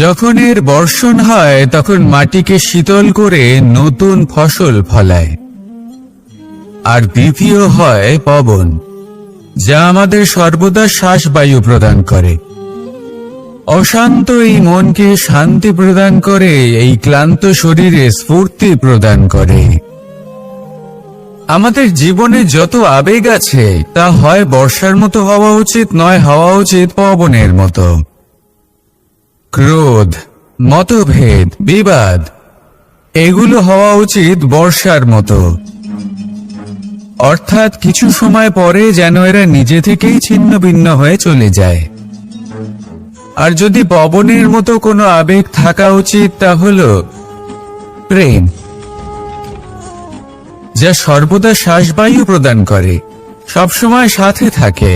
যখন এর বর্ষণ হয়, তখন মাটিকে শীতল করে নতুন ফসল ফলায়। আর দ্বিতীয় হয় পবন, যা আমাদের সর্বদা শ্বাসবায়ু প্রদান করে। অশান্ত এই মনকে শান্তি প্রদান করে, এই ক্লান্ত শরীরে স্ফূর্তি প্রদান করে। আমাদের জীবনে যত আবেগ আছে, তা হয় বর্ষার মতো হওয়া উচিত, নয় হওয়া উচিত পবনের মতো। ক্রোধ, মতভেদ, বিবাদ, এগুলো হওয়া উচিত বর্ষার মতো। অর্থাৎ কিছু সময় পরে যেন এরা নিজে থেকেই ছিন্ন ভিন্ন হয়ে চলে যায়। আর যদি পবনের মতো কোনো আবেগ থাকা উচিত, তা হলো প্রেম, যা সর্বদা শ্বাসবায়ু প্রদান করে, সবসময় সাথে থাকে।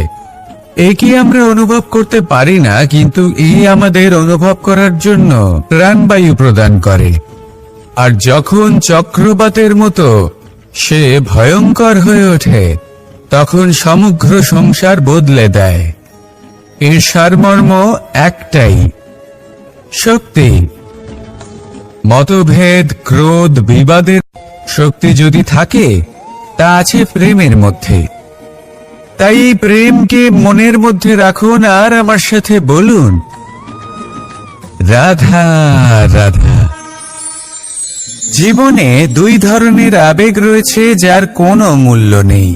একে আমরা অনুভব করতে পারি না, কিন্তু এই আমাদের অনুভব করার জন্য প্রাণবায়ু প্রদান করে। আর যখন চক্রবাতের মতো সে ভয়ঙ্কর হয়ে ওঠে, তখন সমগ্র সংসার বদলে দেয়। এর সারমর্ম একটাই, শক্তি। মতভেদ, ক্রোধ, বিবাদের শক্তি যদি থাকে, তা আছে প্রেমের মধ্যে। তাই এই প্রেমকে মনের মধ্যে রাখুন আর আমার সাথে বলুন, রাধা রাধা। জীবনে দুই ধরনের আবেগ রয়েছে, যার কোনো মূল্য নেই।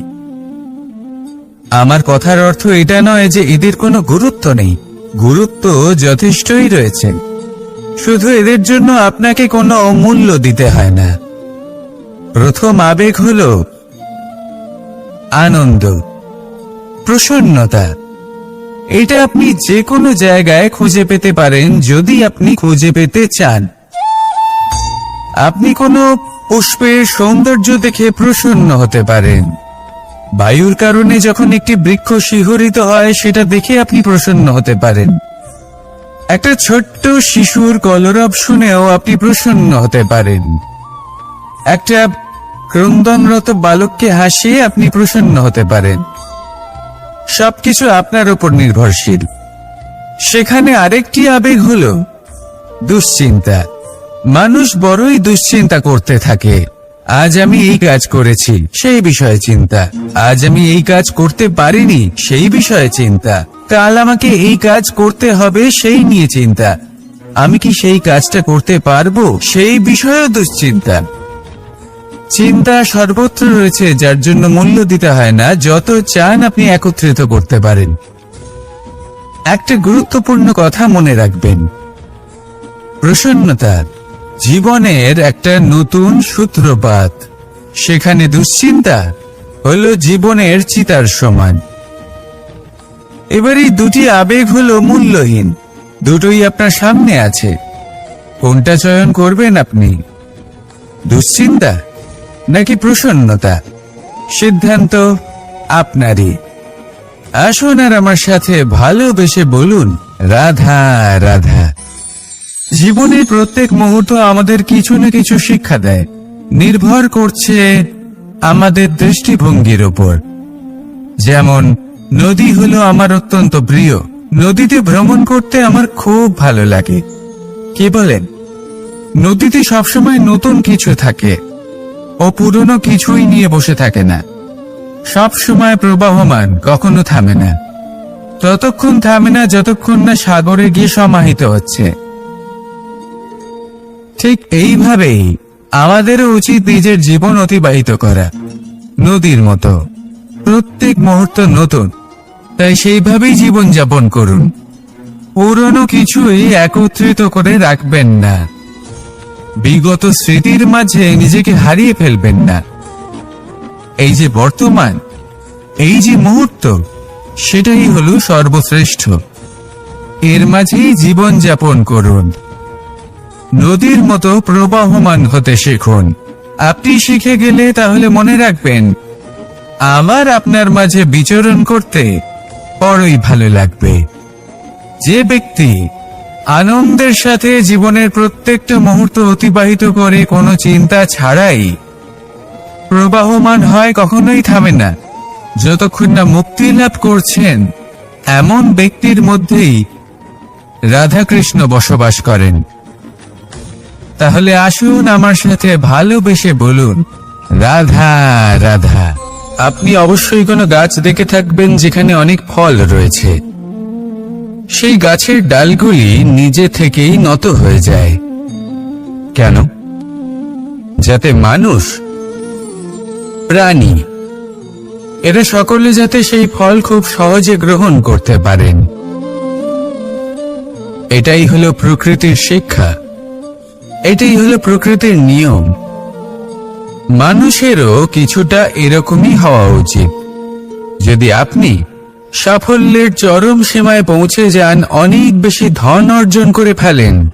আমার কথার অর্থ এটা নয় যে এদের কোনো গুরুত্ব নেই। গুরুত্ব যথেষ্টই রয়েছে, শুধু এদের জন্য আপনাকে কোনো মূল্য দিতে হয় না। প্রথম আবেগ হলো আনন্দ, প্রসন্নতা। এটা আপনি যে কোনো জায়গায় খুঁজে পেতে পারেন, যদি আপনি খুঁজে পেতে চান। আপনি কোনো পুষ্পের সৌন্দর্য দেখে প্রসন্ন হতে পারেন, বায়ুর কারণে যখন একটি বৃক্ষ শিহরিত হয় সেটা দেখে আপনি প্রসন্ন হতে পারেন। একটা ছোট্ট শিশুর কলরব শুনেও আপনি প্রসন্ন হতে পারেন। একটা ক্রন্দনরত বালককে হাসিয়ে আপনি প্রসন্ন হতে পারেন। সবকিছু আপনার উপর নির্ভরশীল। সেখানে আরেকটি আবেগ হলো দুশ্চিন্তা। মানুষ বড়ই দুশ্চিন্তা করতে থাকে। আজ আমি এই কাজ করেছি, সেই বিষয়ে চিন্তা। আজ আমি এই কাজ করতে পারিনি, সেই বিষয়ে চিন্তা। কাল আমাকে এই কাজ করতে হবে, সেই নিয়ে চিন্তা। আমি কি সেই কাজটা করতে পারবো, সেই বিষয়েও দুশ্চিন্তা। চিন্তা সর্বত্র রয়েছে, যার জন্য মূল্য দিতে হয় না। যত চান আপনি একত্রিত করতে পারেন। একটা গুরুত্বপূর্ণ কথা মনে রাখবেন, প্রসন্নতা জীবনের একটা নতুন সূত্রপাত। সেখানে দুশ্চিন্তা হলো জীবনের চিতার সমান। এবার এই দুটি আবেগ হলো মূল্যহীন, দুটোই আপনার সামনে আছে। কোনটা চয়ন করবেন আপনি, দুশ্চিন্তা নাকি প্রসন্নতা? সিদ্ধান্ত আপনারই। আসুন আর আমার সাথে ভালোবেসে বলুন, রাধা রাধা। জীবনের প্রত্যেক মুহূর্ত আমাদের কিছু না কিছু শিক্ষা দেয়, নির্ভর করছে আমাদের দৃষ্টিভঙ্গির উপর। যেমন নদী হলো আমার অত্যন্ত প্রিয়। নদীতে ভ্রমণ করতে আমার খুব ভালো লাগে। কি বলেন? নদীতে সবসময় নতুন কিছু থাকে, ও পুরনো কিছুই নিয়ে বসে থাকে না। সব সময় প্রবাহমান, কখনো থামে না। ততক্ষণ থামে না যতক্ষণ না সাগরে গিয়ে সমাহিত হচ্ছে। ঠিক এইভাবেই আমাদেরও উচিত নিজের জীবন অতিবাহিত করা, নদীর মতো। প্রত্যেক মুহূর্ত নতুন, তাই সেইভাবেই জীবন যাপন করুন। পুরনো কিছুই একত্রিত করে রাখবেন না। বিগত স্মৃতির মাঝে নিজেকে হারিয়ে ফেলবেন না। এই যে বর্তমান, এই যে মুহূর্ত, সেটাই হলো সর্বশ্রেষ্ঠ। এর মাঝেই জীবন যাপন করুন। নদীর মতো প্রবাহমান হতে শিখুন। আপনি শিখে গেলে তাহলে মনে রাখবেন, আমার আপনার মাঝে বিচরণ করতে বড়ই ভালো লাগবে। যে ব্যক্তি আনন্দের সাথে জীবনের প্রত্যেকটা মুহূর্ত অতিবাহিত করে কোনো চিন্তা ছাড়াই প্রবাহমান হয়, কখনোই থামে না যতক্ষণ না মুক্তি লাভ করছেন, এমন ব্যক্তির মধ্যেই রাধাকৃষ্ণ বসবাস করেন। তাহলে আসুন আমার সাথে ভালোবেসে বলুন, রাধা রাধা। আপনি অবশ্যই কোনো গাছ দেখে থাকবেন যেখানে অনেক ফল রয়েছে। সেই গাছের ডালগুলি নিজে থেকেই নত হয়ে যায়। কেন? যাতে মানুষ, প্রাণী, এরা সকলে যাতে সেই ফল খুব সহজে গ্রহণ করতে পারেন। এটাই হলো প্রকৃতির শিক্ষা, এটাই হলো প্রকৃতির নিয়ম। মানুষেরও কিছুটা এরকমই হওয়া উচিত। যদি আপনি সাফল্যের চরম সীমায় পৌঁছে যান, অনেক বেশি ধন অর্জন করে ফেলেন,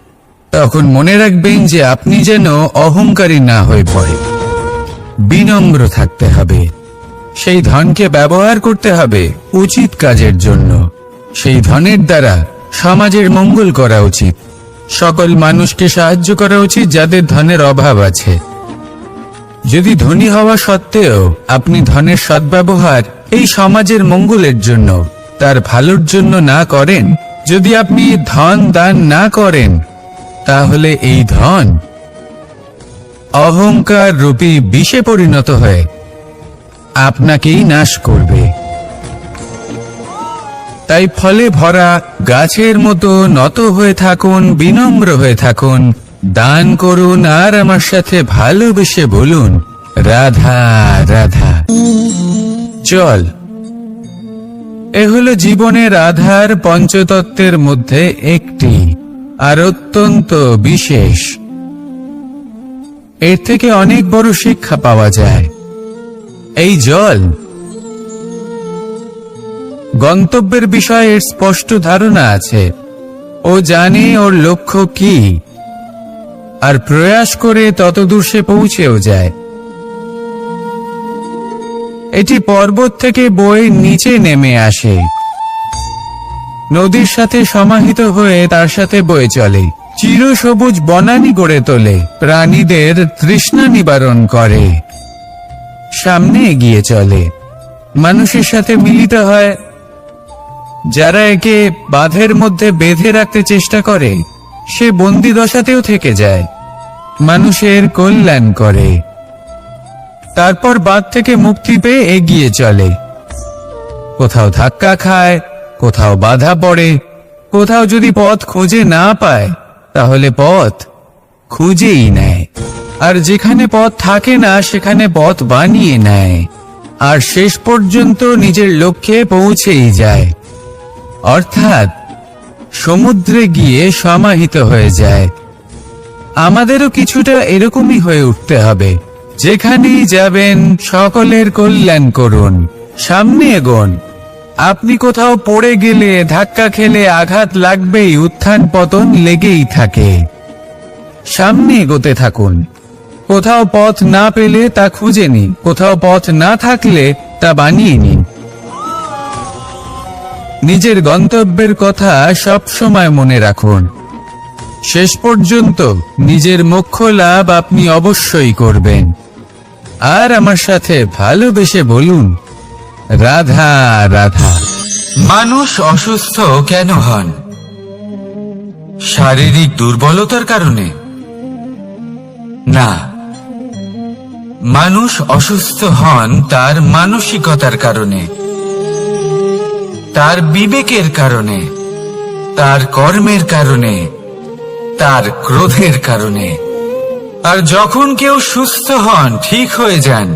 তখন মনে রাখবেন যে আপনি যেন অহংকারী না হয়ে পড়ে। বিনম্র থাকতে হবে। সেই ধনকে ব্যবহার করতে হবে উচিত কাজের জন্য। সেই ধনের দ্বারা সমাজের মঙ্গল করা উচিত। সকল মানুষকে সাহায্য করা উচিত যাদের ধনের অভাব আছে। যদি ধনী হওয়া সত্ত্বেও আপনি ধনের সদ্ব্যবহার এই সমাজের মঙ্গলের জন্য, তার ভালোর জন্য না করেন, যদি আপনি ধন দান না করেন, তাহলে এই ধন অহংকার রূপী বিষে পরিণত হয়ে আপনাকেই নাশ করবে। তাই ফলে ভরা গাছের মতো নত হয়ে থাকুন, বিনম্র হয়ে থাকুন, দান করুন, আর আমার সাথে ভালোবেসে বলুন, রাধা রাধা। চল, এ হলো জীবনের আধার, পঞ্চতত্ত্বের মধ্যে একটি, আর অত্যন্ত বিশেষ। এর থেকে অনেক বড় শিক্ষা পাওয়া যায়। এই জল গন্তব্যের বিষয়ে এর স্পষ্ট ধারণা আছে। ও জানে ওর লক্ষ্য কি, আর প্রয়াস করে ততদূর সে পৌঁছেও যায়। এটি পর্বত থেকে বয়ে নিচে নেমে আসে, নদীর সাথে সমাহিত হয়ে তার সাথে বয়ে চলে, চিরসবুজ বনানী গড়ে তোলে, প্রাণীদের তৃষ্ণা নিবারণ করে, সামনে এগিয়ে চলে, মানুষের সাথে মিলিত হয়। যারা একে বাঁধের মধ্যে বেঁধে রাখতে চেষ্টা করে সে বন্দি দশাতেও থেকে যায়, মানুষের কল্যাণ করে। তারপর বাঁধ থেকে মুক্তি পেয়ে এগিয়ে চলে, কোথাও ধাক্কা খায়, কোথাও বাধা পড়ে, কোথাও যদি পথ খুঁজে না পায় তাহলে পথ খুঁজেই নেয়, আর যেখানে পথ থাকে না সেখানে পথ বানিয়ে নেয়, আর শেষ পর্যন্ত নিজের লক্ষ্যে পৌঁছেই যায়, অর্থাৎ সমুদ্রে গিয়ে সমাহিত হয়ে যায়। আমাদেরও কিছুটা এরকমই হয়ে উঠতে হবে। যেখানেই যাবেন সকলের কল্যাণ করুন, সামনে এগোন। আপনি কোথাও পড়ে গেলে, ধাক্কা খেলে আঘাত লাগবেই, উত্থান পতন লেগেই থাকে। সামনে এগোতে থাকুন। কোথাও পথ না পেলে তা খুঁজে নিন, কোথাও পথ না থাকলে তা বানিয়ে নিন। নিজের গন্তব্যের কথা সব সময় মনে রাখুন। শেষ পর্যন্ত নিজের মোক্ষ লাভ আপনি অবশ্যই করবেন। আর আমার সাথে ভালোবেসে বলুন, রাধা রাধা। মানুষ অসুস্থ কেন হন? শারীরিক দুর্বলতার কারণে? না, মানুষ অসুস্থ হন তার মানসিকতার কারণে, তার বিবেকের কারণে, তার কর্মের কারণে, তার ক্রোধের কারণে। আর যখন কেউ সুস্থ হন, ঠিক হয়ে যান,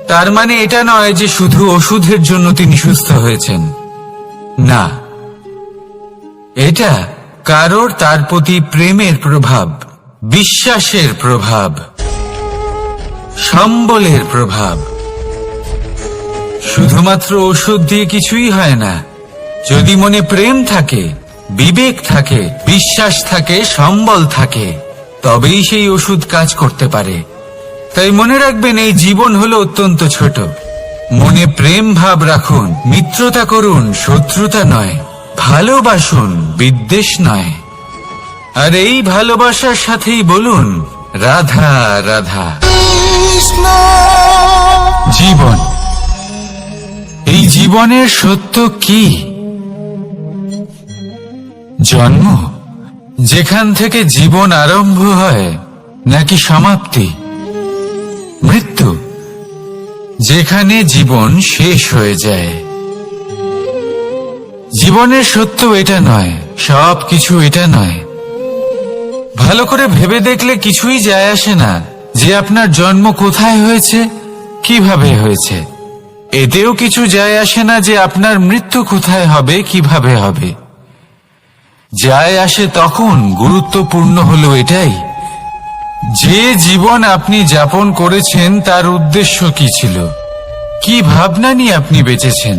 তার মানে এটা নয় যে শুধু ওষুধের জন্য তিনি সুস্থ হয়েছেন। না, এটা কারোর তার প্রতি প্রেমের প্রভাব, বিশ্বাসের প্রভাব, সম্বলের প্রভাব। শুধুমাত্র ওষুধ দিয়ে কিছুই হয় না। যদি মনে প্রেম থাকে, বিবেক থাকে, বিশ্বাস থাকে, সম্বল থাকে, তবেই সেই ওষুধ কাজ করতে পারে। তাই মনে রাখবেন, এই জীবন হলো অত্যন্ত ছোট। মনে প্রেম ভাব রাখুন, মিত্রতা করুন, শত্রুতা নয়, ভালোবাসুন, বিদ্বেষ নয়। আর এই ভালোবাসার সাথেই বলুন, রাধা রাধা। জীবন, এই জীবনের সত্য কি? জন্ম, যেখান থেকে জীবন আরম্ভ হয়, নাকি সমাপ্তি? মৃত্যু, যেখানে জীবন শেষ হয়ে যায়। জীবনের সত্য এটা নয়, সব কিছু এটা নয়। ভালো করে ভেবে দেখলে কিছুই যায় আসে না যে আপনার জন্ম কোথায় হয়েছে, কিভাবে হয়েছে। এতেও কিছু যায় আসে না যে আপনার মৃত্যু কোথায় হবে, কিভাবে হবে। যায় আসে তখন, গুরুত্বপূর্ণ হলো এটাই যে জীবন আপনি যাপন করেছেন তার উদ্দেশ্য কি ছিল, কি ভাবনা নিয়ে আপনি বেঁচেছেন।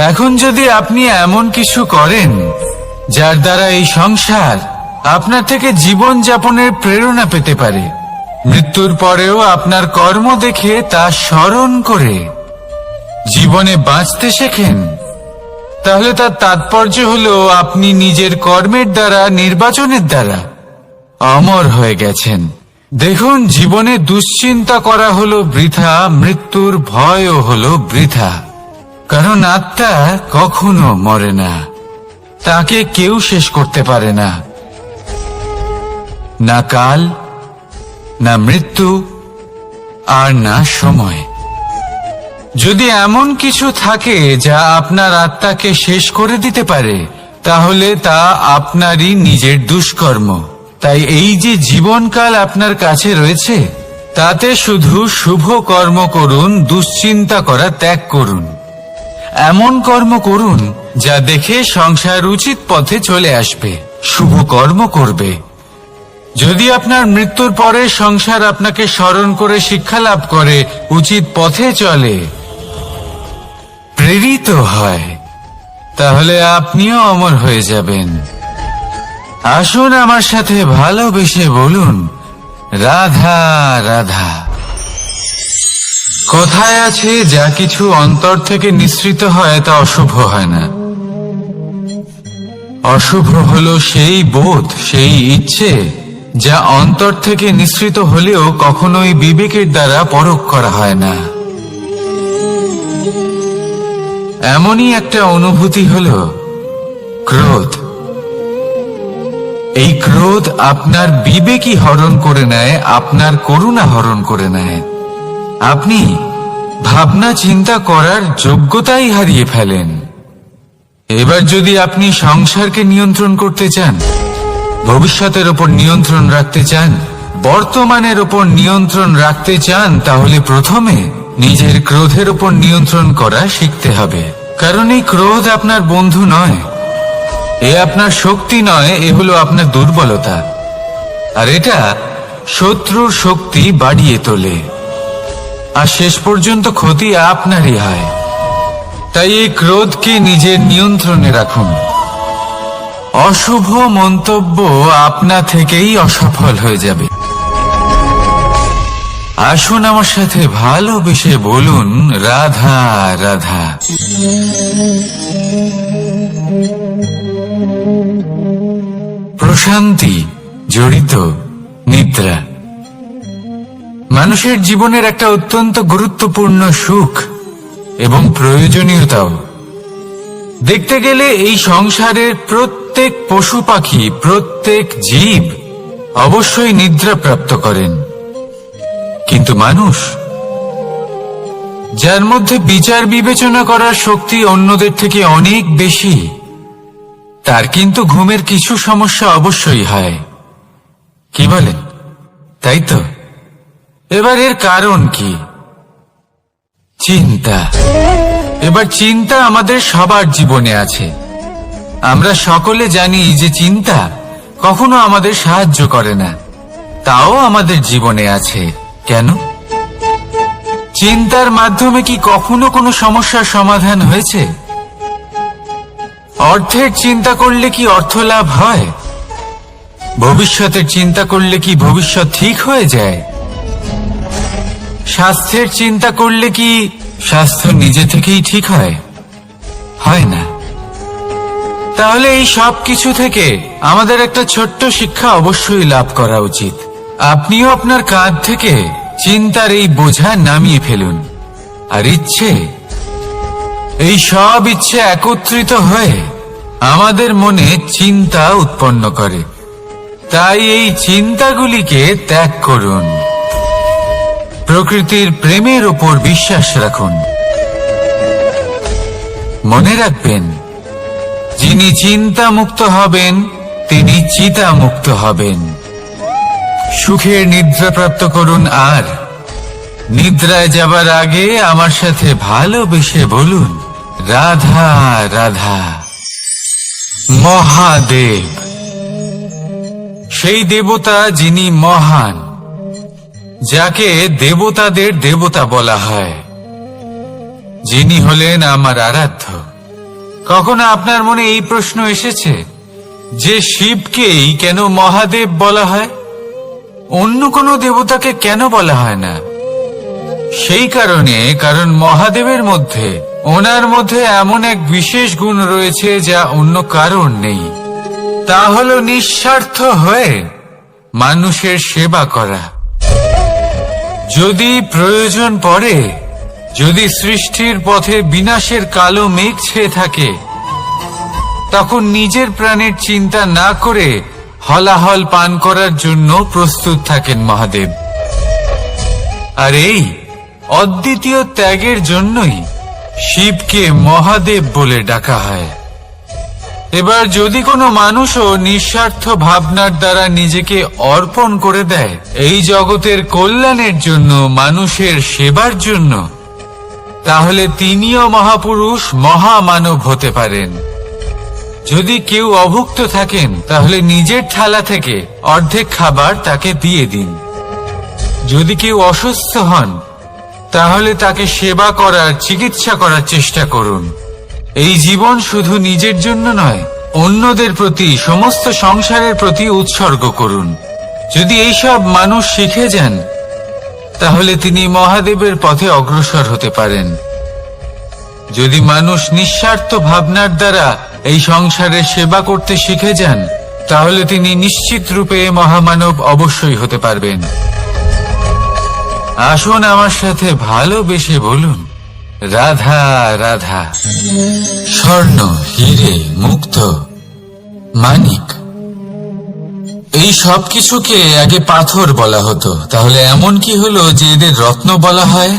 এখন যদি আপনি এমন কিছু করেন যার দ্বারা এই সংসার আপনার থেকে জীবন যাপনের প্রেরণা পেতে পারে, মৃত্যুর পরেও আপনার কর্ম দেখে তা স্মরণ করে জীবনে বাঁচতে শেখেন, তাহলে তার তাৎপর্য হলো আপনি নিজের কর্মের দ্বারা, নির্বাচনের দ্বারা অমর হয়ে গেছেন। দেখুন, জীবনে দুশ্চিন্তা করা হলো বৃথা, মৃত্যুর ভয়ও হলো বৃথা। কারণ আত্মা কখনো মরে না, তাকে কেউ শেষ করতে পারে না। না কাল, না মৃত্যু, আর না সময়। যদি এমন কিছু থাকে যা আপনার আত্মাকে শেষ করে দিতে পারে, তাহলে তা আপনারই নিজের দুষ্কর্ম। তাই এই যে জীবনকাল আপনার কাছে রয়েছে, তাতে শুধু শুভ কর্ম করুন, দুশ্চিন্তা করা ত্যাগ করুন। এমন কর্ম করুন যা দেখে সংসার উচিত পথে চলে আসবে, শুভ কর্ম করবে। যদি আপনার মৃত্যুর পরে সংসার আপনাকে স্মরণ করে শিক্ষা লাভ করে, উচিত পথে চলে, প্রেরিত হয়, তাহলে আপনিও অমর হয়ে যাবেন। আসুন আমার সাথে ভালোবেসে বলুন, রাধা রাধা। কথায় আছে, যা কিছু অন্তর থেকে নিঃসৃত হয় তা অশুভ হয় না। অশুভ হলো সেই বোধ, সেই ইচ্ছে যা অন্তর থেকে নিঃসৃত হলেও কখনোই বিবেকের দ্বারা পরখ করা হয় না। এমনই একটা অনুভূতি হলো ক্রোধ। এই ক্রোধ আপনার বিবেকই হরণ করে নেয়, আপনার করুণা হরণ করে নেয়। আপনি ভাবনা চিন্তা করার যোগ্যতাই হারিয়ে ফেলেন। এবার যদি আপনি সংসারকে নিয়ন্ত্রণ করতে চান, ভবিষ্যতের উপর নিয়ন্ত্রণ রাখতে চান, বর্তমানের উপর নিয়ন্ত্রণ রাখতে চান, তাহলে প্রথমে নিজের ক্রোধের উপর নিয়ন্ত্রণ করা শিখতে হবে। কারণ এই ক্রোধ আপনার বন্ধু নয়, এ আপনার শক্তি নয়, এ হলো আপনার দুর্বলতা। আর এটা শত্রুর শক্তি বাড়িয়ে তোলে, আর শেষ পর্যন্ত ক্ষতি আপনারই হয়। তাই এই ক্রোধকে নিজের নিয়ন্ত্রণে রাখুন। অশুভ মন্তব্য আপনা থেকেই অসফল হয়ে যাবে। আসুন আমার সাথে ভালোবেসে বলুন, রাধা রাধা। প্রশান্তি জড়িত নিদ্রা মানুষের জীবনের একটা অত্যন্ত গুরুত্বপূর্ণ সুখ এবং প্রয়োজনীয়তাও। দেখতে গেলে এই সংসারের প্রত্যেক পশু পাখি, প্রত্যেক জীব অবশ্যই নিদ্রা প্রাপ্ত করেন, কিন্তু মানুষ, যার মধ্যে বিচার বিবেচনা করার শক্তি অন্যদের থেকে অনেক বেশি, তার কিন্তু ঘুমের কিছু সমস্যা অবশ্যই হয়। কি বলেন? তাই তো। এবার এর কারণ কি? চিন্তা। এবার চিন্তা আমাদের সবার জীবনে আছে। আমরা সকলে জানি যে চিন্তা কখনো আমাদের সাহায্য করে না, তাও আমাদের জীবনে আছে। কেন? চিন্তার মাধ্যমে কি কখনো কোনো সমস্যার সমাধান হয়েছে? অর্থের চিন্তা করলে কি অর্থ লাভ হয়? ভবিষ্যতের চিন্তা করলে কি ভবিষ্যৎ ঠিক হয়ে যায়? স্বাস্থ্যের চিন্তা করলে কি স্বাস্থ্য নিজে থেকেই ঠিক হয়? হয় না। তাহলে এই সব কিছু থেকে আমাদের একটা ছোট্ট শিক্ষা অবশ্যই লাভ করা উচিত। আপনিও আপনার কাঁধ থেকে চিন্তার এই বোঝা নামিয়ে ফেলুন। আর ইচ্ছে, এই সব ইচ্ছে একত্রিত হয়ে আমাদের মনে চিন্তা উৎপন্ন করে। তাই এই চিন্তাগুলিকে ত্যাগ করুন। প্রকৃতির প্রেমের উপর বিশ্বাস রাখুন। মনে রাখবেন, যিনি চিন্তা মুক্ত হবেন তিনি চিতা মুক্ত হবেন। সুখের নিদ্রা প্রাপ্ত করুন, আর নিদ্রায় যাবার আগে আমার সাথে ভালোবেসে বলুন, রাধা রাধা। মহাদেব, সেই দেবতা যিনি মহান, যাকে দেবতাদের দেবতা বলা হয়, যিনি হলেন আমার আরাধ্য। কখনো আপনার মনে এই প্রশ্ন এসেছে যে শিবকেই কেন মহাদেব বলা হয়, অন্য কোনো দেবতাকে কেন বলা হয় না? সেই কারণ মহাদেবের মধ্যে, ওনার মধ্যে এমন এক বিশেষ গুণ রয়েছে যা অন্য কারণ নেই। তা হলো নিঃস্বার্থ হয়ে মানুষের সেবা করা। যদি প্রয়োজন পড়ে, যদি সৃষ্টির পথে বিনাশের কালো মেঘ ছেয়ে থাকে, তখন নিজের প্রাণের চিন্তা না করে হলাহল পান করার জন্য প্রস্তুত থাকেন মহাদেব। আর এই অদ্বিতীয় ত্যাগের জন্যই শিবকে মহাদেব বলে ডাকা হয়। এবার যদি কোনো মানুষও নিঃস্বার্থ ভাবনার দ্বারা নিজেকে অর্পণ করে দেয় এই জগতের কল্যাণের জন্য, মানুষের সেবার জন্য, তাহলে তিনিও মহাপুরুষ, মহামানব হতে পারেন। যদি কেউ অভুক্ত থাকেন, তাহলে নিজের থালা থেকে অর্ধেক খাবার তাকে দিয়ে দিন। যদি কেউ অসুস্থ হন, তাহলে তাকে সেবা করার, চিকিৎসা করার চেষ্টা করুন। এই জীবন শুধু নিজের জন্য নয়, অন্যদের প্রতি, সমস্ত সংসারের প্রতি উৎসর্গ করুন। যদি এইসব মানুষ শিখে যান, তাহলে তিনি মহাদেবের পথে অগ্রসর হতে পারেন। যদি মানুষ নিঃস্বার্থ ভাবনার দ্বারা এই সংসারের সেবা করতে শিখে যান, তাহলে তিনি নিশ্চিত রূপে মহামানব অবশ্যই হতে পারবেন। আসুন আমার সাথে ভালোবেসে বলুন, রাধা রাধা। স্বর্ণ, হিরে, মুক্ত, মানিক, এই সব কিছুকে আগে পাথর বলা হতো। তাহলে এমন কি হলো যে এদের রত্ন বলা হয়?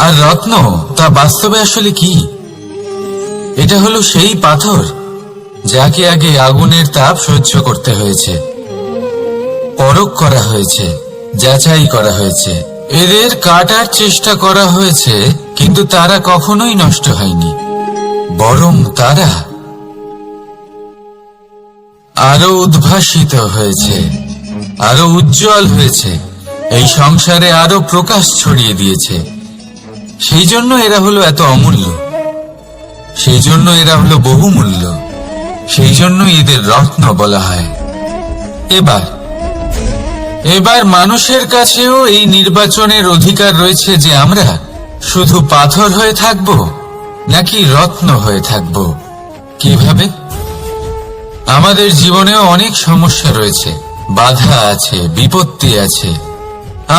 আর রত্ন তা বাস্তবে আসলে কি? এটা হলো সেই পাথর যাকে আগে আগুনের তাপ সহ্য করতে হয়েছে, পরখ করা হয়েছে, যাচাই করা হয়েছে, এদের কাটার চেষ্টা করা হয়েছে, কিন্তু তারা কখনোই নষ্ট হয়নি, বরং তারা আরো উদ্ভাসিত হয়েছে, আরো উজ্জ্বল হয়েছে, এই সংসারে আরো প্রকাশ ছড়িয়ে দিয়েছে। সেই জন্য এরা হলো এত অমূল্য, সেই জন্য এরা হলো বহুমূল্য, সেই জন্য এদের রত্ন বলা হয়। এবার মানুষের কাছেও এই নির্বাচনের অধিকার রয়েছে যে আমরা শুধু পাথর হয়ে থাকব নাকি রত্ন হয়ে থাকব। কিভাবে? আমাদের জীবনেও অনেক সমস্যা রয়েছে, বাধা আছে, বিপত্তি আছে।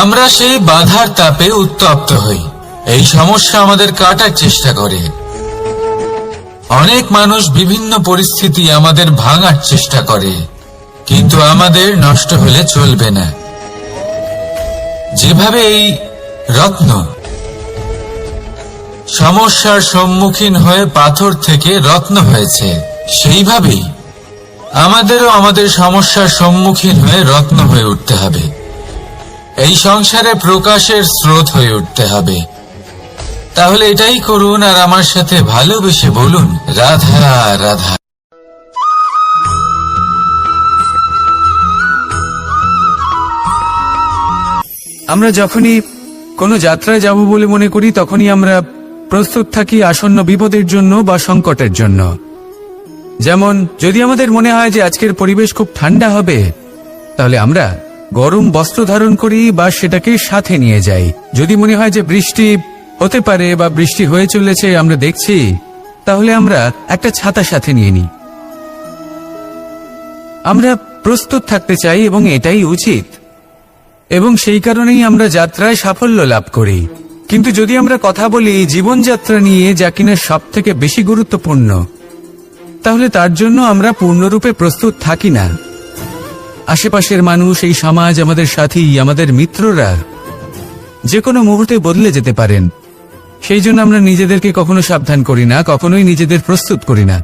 আমরা সেই বাধার তাপে উত্তপ্ত হই, এই সমস্যা আমাদের কাটার চেষ্টা করে। অনেক মানুষ বিভিন্ন পরিস্থিতি আমাদের ভাঙার চেষ্টা করে, কিন্তু আমাদের নষ্ট হলে চলবে না। যেভাবে এই রত্ন সমস্যার সম্মুখীন হয়ে পাথর থেকে রত্ন হয়েছে, সেইভাবেই আমাদেরও আমাদের সমস্যার সম্মুখীন হয়ে রত্ন হয়ে উঠতে হবে। এই সংসারে প্রকাশের স্রোত হয়ে উঠতে হবে। তাহলে এটাই করুন আর আমার সাথে ভালোবেসে বলুন, রাধা রাধা। আমরা যখনই কোনো যাত্রায় যাব বলে মনে করি, তখনই আমরা প্রস্তুত থাকি আসন্ন বিপদের জন্য বা সংকটের জন্য। যেমন যদি আমাদের মনে হয় যে আজকের পরিবেশ খুব ঠান্ডা হবে, তাহলে আমরা গরম বস্ত্র ধারণ করি বা সেটাকে সাথে নিয়ে যাই। যদি মনে হয় যে বৃষ্টি হতে পারে বা বৃষ্টি হয়ে চলেছে, আমরা দেখছি, তাহলে আমরা একটা ছাতা সাথে নিয়ে নিই। আমরা প্রস্তুত থাকতে চাই এবং এটাই উচিত, এবং সেই কারণেই আমরা যাত্রায় সাফল্য লাভ করি। কিন্তু যদি আমরা কথা বলি জীবনযাত্রা নিয়ে, যা কিনা সব থেকে বেশি গুরুত্বপূর্ণ, তাহলে তার জন্য আমরা পূর্ণরূপে প্রস্তুত থাকি না। আশেপাশের মানুষ, এই সমাজ, আমাদের সাথী, আমাদের মিত্ররা যে কোনো মুহূর্তে বদলে যেতে পারেন। সেই জন্য আমরা নিজেদেরকে কখনো সাবধান করি না, কখনোই নিজেদের প্রস্তুত করি না।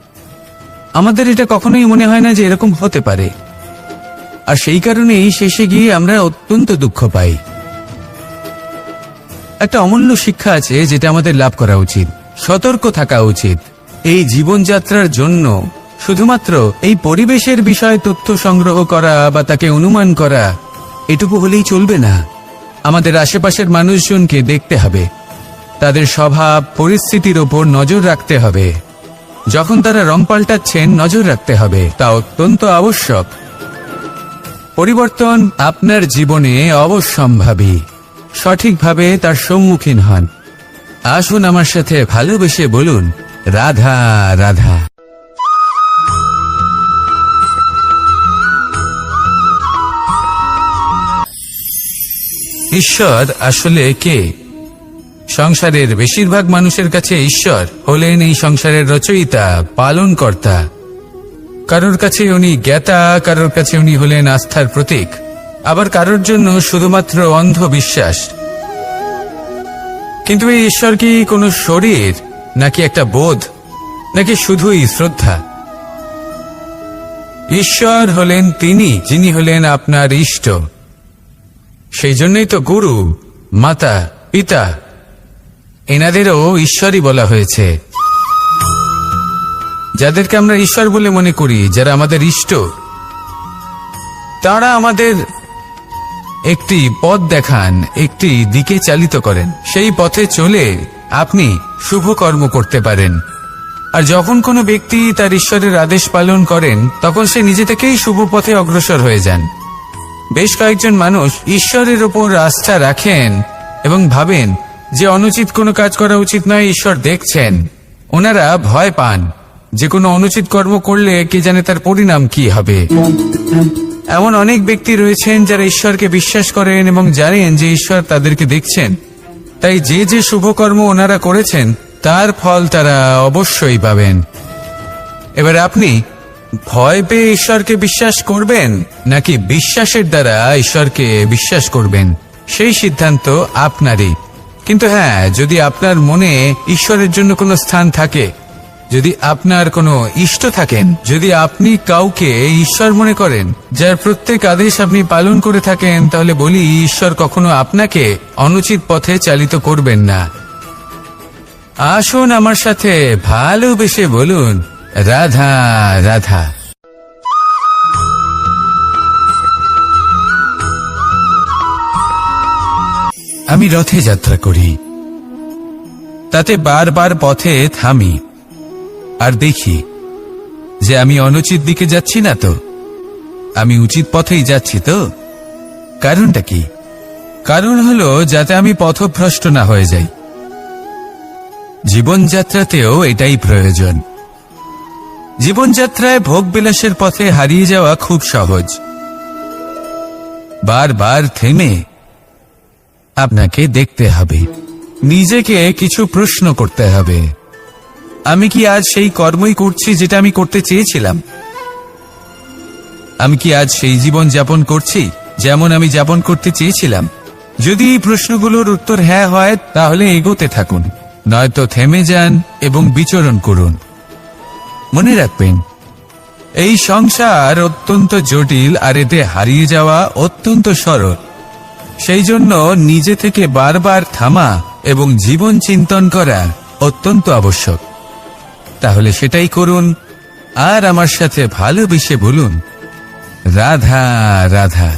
আমাদের এটা কখনোই মনে হয় না যে এরকম হতে পারে, আর সেই কারণেই শেষে গিয়ে আমরা অত্যন্ত দুঃখ পাই। একটা অমূল্য শিক্ষা আছে যেটা আমাদের লাভ করা উচিত, সতর্ক থাকা উচিত। এই জীবনযাত্রার জন্য শুধুমাত্র এই পরিবেশের বিষয়ে তথ্য সংগ্রহ করা বা তাকে অনুমান করা, এটুকু হলেই চলবে না। আমাদের আশেপাশের মানুষজনকে দেখতে হবে, তাদের স্বভাব পরিস্থিতির ওপর নজর রাখতে হবে। যখন তারা রং পাল্টাচ্ছেন, নজর রাখতে হবে, তা অত্যন্ত আবশ্যক। পরিবর্তন আপনার জীবনে অবশ্যম্ভাবী, সঠিকভাবে তার সম্মুখীন হন। আসুন আমার সাথে ভালোবেসে বলুন, রাধা রাধা। ঈশ্বর আসলে কে? সংসারের বেশিরভাগ মানুষের কাছে ঈশ্বর হলেন এই সংসারের রচয়িতা, পালনকর্তা। কারোর কাছে উনি জ্ঞাতা, কারোর কাছে উনি হলেন আস্থার প্রতীক, আবার কারোর জন্য শুধুমাত্র অন্ধবিশ্বাস। কিন্তু এই ঈশ্বর কি কোনো শরীর, নাকি একটা বোধ, নাকি শুধুই শ্রদ্ধা? ঈশ্বর হলেন তিনি যিনি হলেন আপনার ইষ্ট। সেই জন্যই তো গুরু, মাতা, পিতা এনাদেরও ঈশ্বরই বলা হয়েছে। যাদেরকে আমরা ঈশ্বর বলে মনে করি, যারা আমাদের ইষ্ট, তারা আমাদের একটি পথ দেখান, একটি দিকে চালিত করেন। সেই পথে চলে আপনি শুভ কর্ম করতে পারেন। আর যখন কোনো ব্যক্তি তার ঈশ্বরের আদেশ পালন করেন, তখন সে নিজে থেকেই শুভ পথে অগ্রসর হয়ে যান। বেশ কয়েকজন মানুষ ঈশ্বরের ওপর আস্থা রাখেন এবং ভাবেন যে অনুচিত কোনো কাজ করা উচিত নয়, ঈশ্বর দেখছেন। ওনারা ভয় পান যে কোনো অনুচিত কর্ম করলে কে জানে তার পরিণাম কি হবে। এমন অনেক ব্যক্তি রয়েছেন যারা ঈশ্বরকে বিশ্বাস করেন এবং জানেন যে ঈশ্বর তাদেরকে দেখছেন, তাই যে যে শুভকর্ম ওনারা করেছেন তার ফল তারা অবশ্যই পাবেন। এবার আপনি ভয় পেয়ে ঈশ্বরকে বিশ্বাস করবেন নাকি বিশ্বাসের দ্বারা ঈশ্বরকে বিশ্বাস করবেন, সেই সিদ্ধান্ত আপনারই। কিন্তু হ্যাঁ, যদি আপনার মনে ঈশ্বরের জন্য কোনো স্থান থাকে, যদি আপনার কোনো ইষ্ট থাকেন, যদি আপনি কাউকে ঈশ্বর মনে করেন যার প্রত্যেক আদেশ আপনি পালন করে থাকেন, তাহলে বলি ঈশ্বর কখনো আপনাকে অনুচিত পথে চালিত করবেন না। আসুন আমার সাথে ভালোবেসে বলুন, রাধা রাধা। আমি রথে যাত্রা করি, তাতে বারবার পথে থামি আর দেখি যে আমি অনুচিত দিকে যাচ্ছি না তো, আমি উচিত পথেই যাচ্ছি তো। কারণটা কি? কারণ হলো যাতে আমি পথভ্রষ্ট না হয়ে যাই। জীবনযাত্রাতেও এটাই প্রয়োজন। জীবনযাত্রায় ভোগবিলাসের পথে হারিয়ে যাওয়া খুব সহজ। বারবার থেমে আপনাকে দেখতে হবে, নিজেকে কিছু প্রশ্ন করতে হবে। আমি কি আজ সেই কর্মই করছি যেটা আমি করতে চেয়েছিলাম? আমি কি আজ সেই জীবন যাপন করছি যেমন আমি যাপন করতে চেয়েছিলাম? যদি এই প্রশ্নগুলোর উত্তর হ্যাঁ হয়, তাহলে এগোতে থাকুন, নয়তো থেমে যান এবং বিচরণ করুন। মনে রাখবেন, এই সংসার অত্যন্ত জটিল আর এতে হারিয়ে যাওয়া অত্যন্ত সরল। সেই জন্য নিজে থেকে বারবার থামা এবং জীবন চিন্তন করা অত্যন্ত আবশ্যক। তাহলে সেটাই করুন আর আমার সাথে ভালোবেসে বলুন, রাধা রাধা।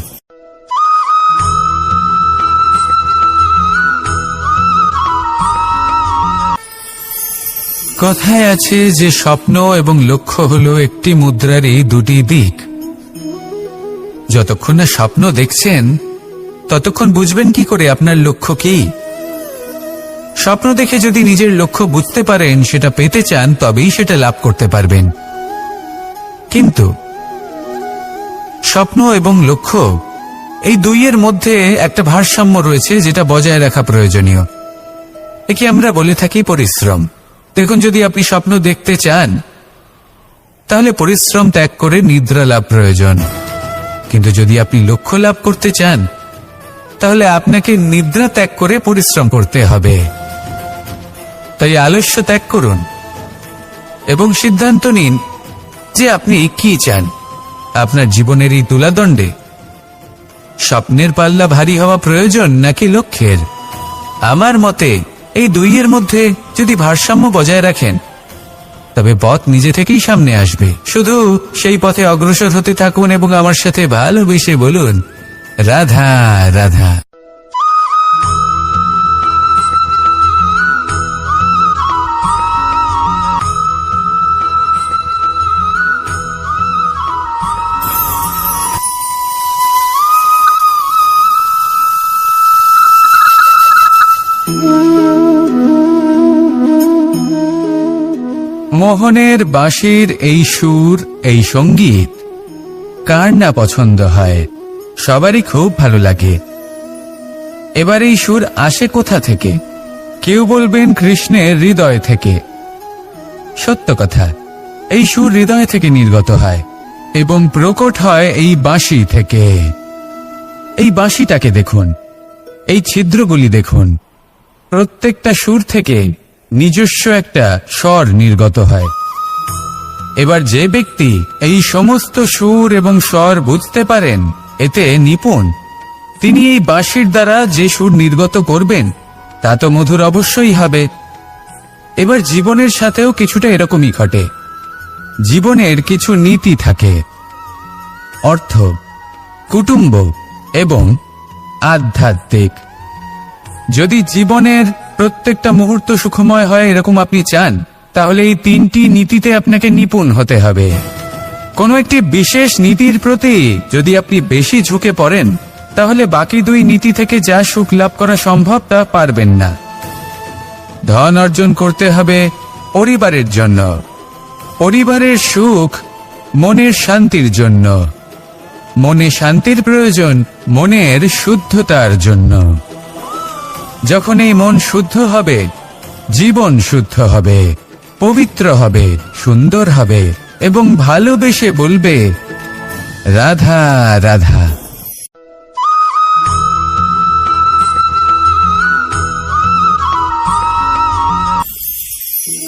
কথায় আছে যে স্বপ্ন এবং লক্ষ্য হলো একটি মুদ্রারই দুটি দিক। যতক্ষণ না স্বপ্ন দেখছেন ততক্ষণ বুঝবেন কি করে আপনার লক্ষ্য কি? স্বপ্ন দেখে যদি নিজের লক্ষ্য বুঝতে পারেন, সেটা পেতে চান, তবেই সেটা লাভ করতে পারবেন। কিন্তু স্বপ্ন এবং লক্ষ্য এই দুইয়ের মধ্যে একটা ভারসাম্য রয়েছে যেটা বজায় রাখা প্রয়োজনীয়। একে আমরা বলে থাকি পরিশ্রম। দেখুন, যদি আপনি স্বপ্ন দেখতে চান তাহলে পরিশ্রম ত্যাগ করে নিদ্রা লাভ প্রয়োজন। কিন্তু যদি আপনি লক্ষ্য লাভ করতে চান তাহলে আপনাকে নিদ্রা ত্যাগ করে পরিশ্রম করতে হবে। তাই আলস্য ত্যাগ করুন এবং সিদ্ধান্ত নিন যে আপনি কি চান। আপনার জীবনের এই তুলাদণ্ডে স্বপ্নের পাল্লা ভারী হওয়া প্রয়োজন নাকি লক্ষ্যের? আমার মতে এই দুইয়ের মধ্যে যদি ভারসাম্য বজায় রাখেন তবে পথ নিজে থেকেই সামনে আসবে। শুধু সেই পথে অগ্রসর হতে থাকুন এবং আমার সাথে ভালোবেসে বলুন, রাধা রাধা। মোহনের বাঁশির এই সুর, এই সঙ্গীত কার না পছন্দ হয়? সবারই খুব ভালো লাগে। এবার এই সুর আসে কোথা থেকে? কেউ বলবেন কৃষ্ণের হৃদয় থেকে। সত্য কথা, এই সুর হৃদয় থেকে নির্গত হয় এবং প্রকট হয় এই বাঁশি থেকে। এই বাঁশিটাকে দেখুন, এই ছিদ্রগুলি দেখুন, প্রত্যেকটা সুর থেকে নিজস্ব একটা স্বর নির্গত হয়। এবার যে ব্যক্তি এই সমস্ত সুর এবং স্বর বুঝতে পারেন, এতে নিপুণ, তিনি এই বাঁশির দ্বারা যে সুর নির্গত করবেন তা তো মধুর অবশ্যই হবে। এবার জীবনের সাথেও কিছুটা এরকমই ঘটে। জীবনের কিছু নীতি থাকে, অর্থ, কুটুম্ব এবং আধ্যাত্মিক। যদি জীবনের প্রত্যেকটা মুহূর্ত সুখময় হয় এরকম আপনি চান, তাহলে এই তিনটি নীতিতে আপনাকে নিপুণ হতে হবে। কোনো একটি বিশেষ নীতির প্রতি যদি আপনি বেশি ঝুঁকে পড়েন, তাহলে বাকি দুই নীতি থেকে যা সুখ লাভ করা সম্ভব তা পারবেন না। ধন অর্জন করতে হবে পরিবারের জন্য, পরিবারের সুখ মনের শান্তির জন্য, মনে শান্তির প্রয়োজন মনের শুদ্ধতার জন্য। যখন এই মন শুদ্ধ হবে, জীবন শুদ্ধ হবে, পবিত্র হবে, সুন্দর হবে এবং ভালোবেসে বলবে রাধা রাধা।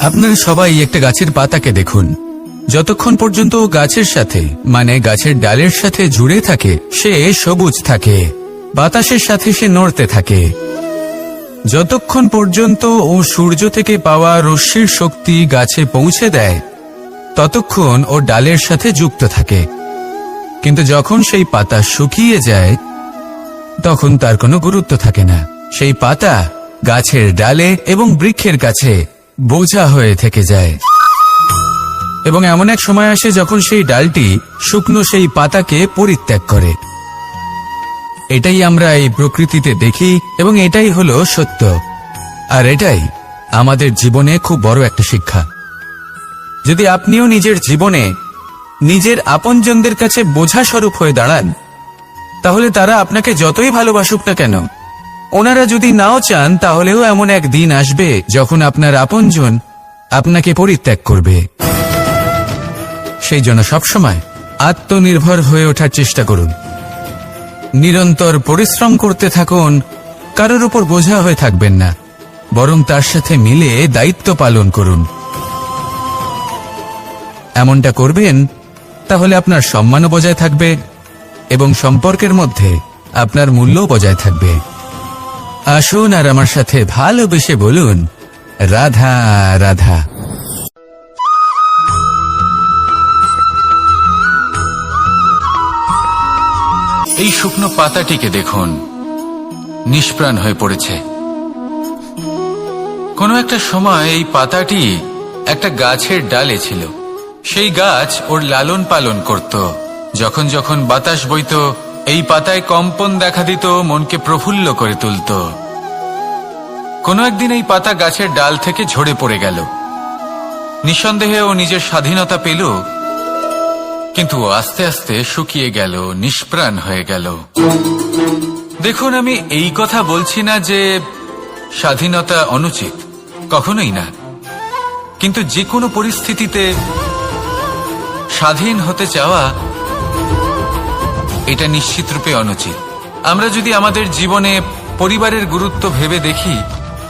আপনারা সবাই একটা গাছের পাতাকে দেখুন। যতক্ষণ পর্যন্ত ও গাছের সাথে মানে গাছের ডালের সাথে জুড়ে থাকে সে সবুজ থাকে, বাতাসের সাথে সে নড়তে থাকে। যতক্ষণ পর্যন্ত ও সূর্য থেকে পাওয়া রশ্মির শক্তি গাছে পৌঁছে দেয় ততক্ষণ ও ডালের সাথে যুক্ত থাকে। কিন্তু যখন সেই পাতা শুকিয়ে যায় তখন তার কোনো গুরুত্ব থাকে না। সেই পাতা গাছের ডালে এবং বৃক্ষের কাছে বোঝা হয়ে থেকে যায়। এবং এমন এক সময় আসে যখন সেই ডালটি শুকনো সেই পাতাকে পরিত্যাগ করে। এটাই আমরা এই প্রকৃতিতে দেখি এবং এটাই হলো সত্য। আর এটাই আমাদের জীবনে খুব বড় একটা শিক্ষা। যদি আপনিও নিজের জীবনে নিজের আপনজনদের কাছে বোঝা স্বরূপ হয়ে দাঁড়ান, তাহলে তারা আপনাকে যতই ভালোবাসুক না কেন, ওনারা যদি নাও চান তাহলেও এমন এক দিন আসবে যখন আপনার আপনজন আপনাকে পরিত্যাগ করবে। সেই জন্য সবসময় আত্মনির্ভর হয়ে ওঠার চেষ্টা করুন, নিরন্তর পরিশ্রম করতে থাকুন, কারোর উপর বোঝা হয়ে থাকবেন না, বরং তার সাথে মিলে দায়িত্ব পালন করুন। এমনটা করবেন তাহলে আপনার সম্মানও বজায় থাকবে এবং সম্পর্কের মধ্যে আপনার মূল্যও বজায় থাকবে। আসুন আর আমার সাথে ভালোবেসে বলুন রাধা রাধা। এই শুকনো পাতাটিকে দেখুন, নিষ্প্রাণ হয়ে পড়েছে। কোনো একটা সময় এই পাতাটি একটা গাছের ডালে ছিল। সেই গাছ ওর লালন পালন করত। যখন যখন বাতাস বইত এই পাতায় কম্পন দেখা দিত, মনকে প্রফুল্ল করে তুলত। কোনো একদিন এই পাতা গাছের ডাল থেকে ঝরে পড়ে গেল। নিঃসন্দেহে ও নিজের স্বাধীনতা পেল, কিন্তু আস্তে আস্তে শুকিয়ে গেল, নিষ্প্রাণ হয়ে গেল। দেখুন, আমি এই কথা বলছি না যে স্বাধীনতা অনুচিত, কখনোই না। কিন্তু যে কোনো পরিস্থিতিতে স্বাধীন হতে চাওয়া এটা নিশ্চিতরূপে অনুচিত। আমরা যদি আমাদের জীবনে পরিবারের গুরুত্ব ভেবে দেখি,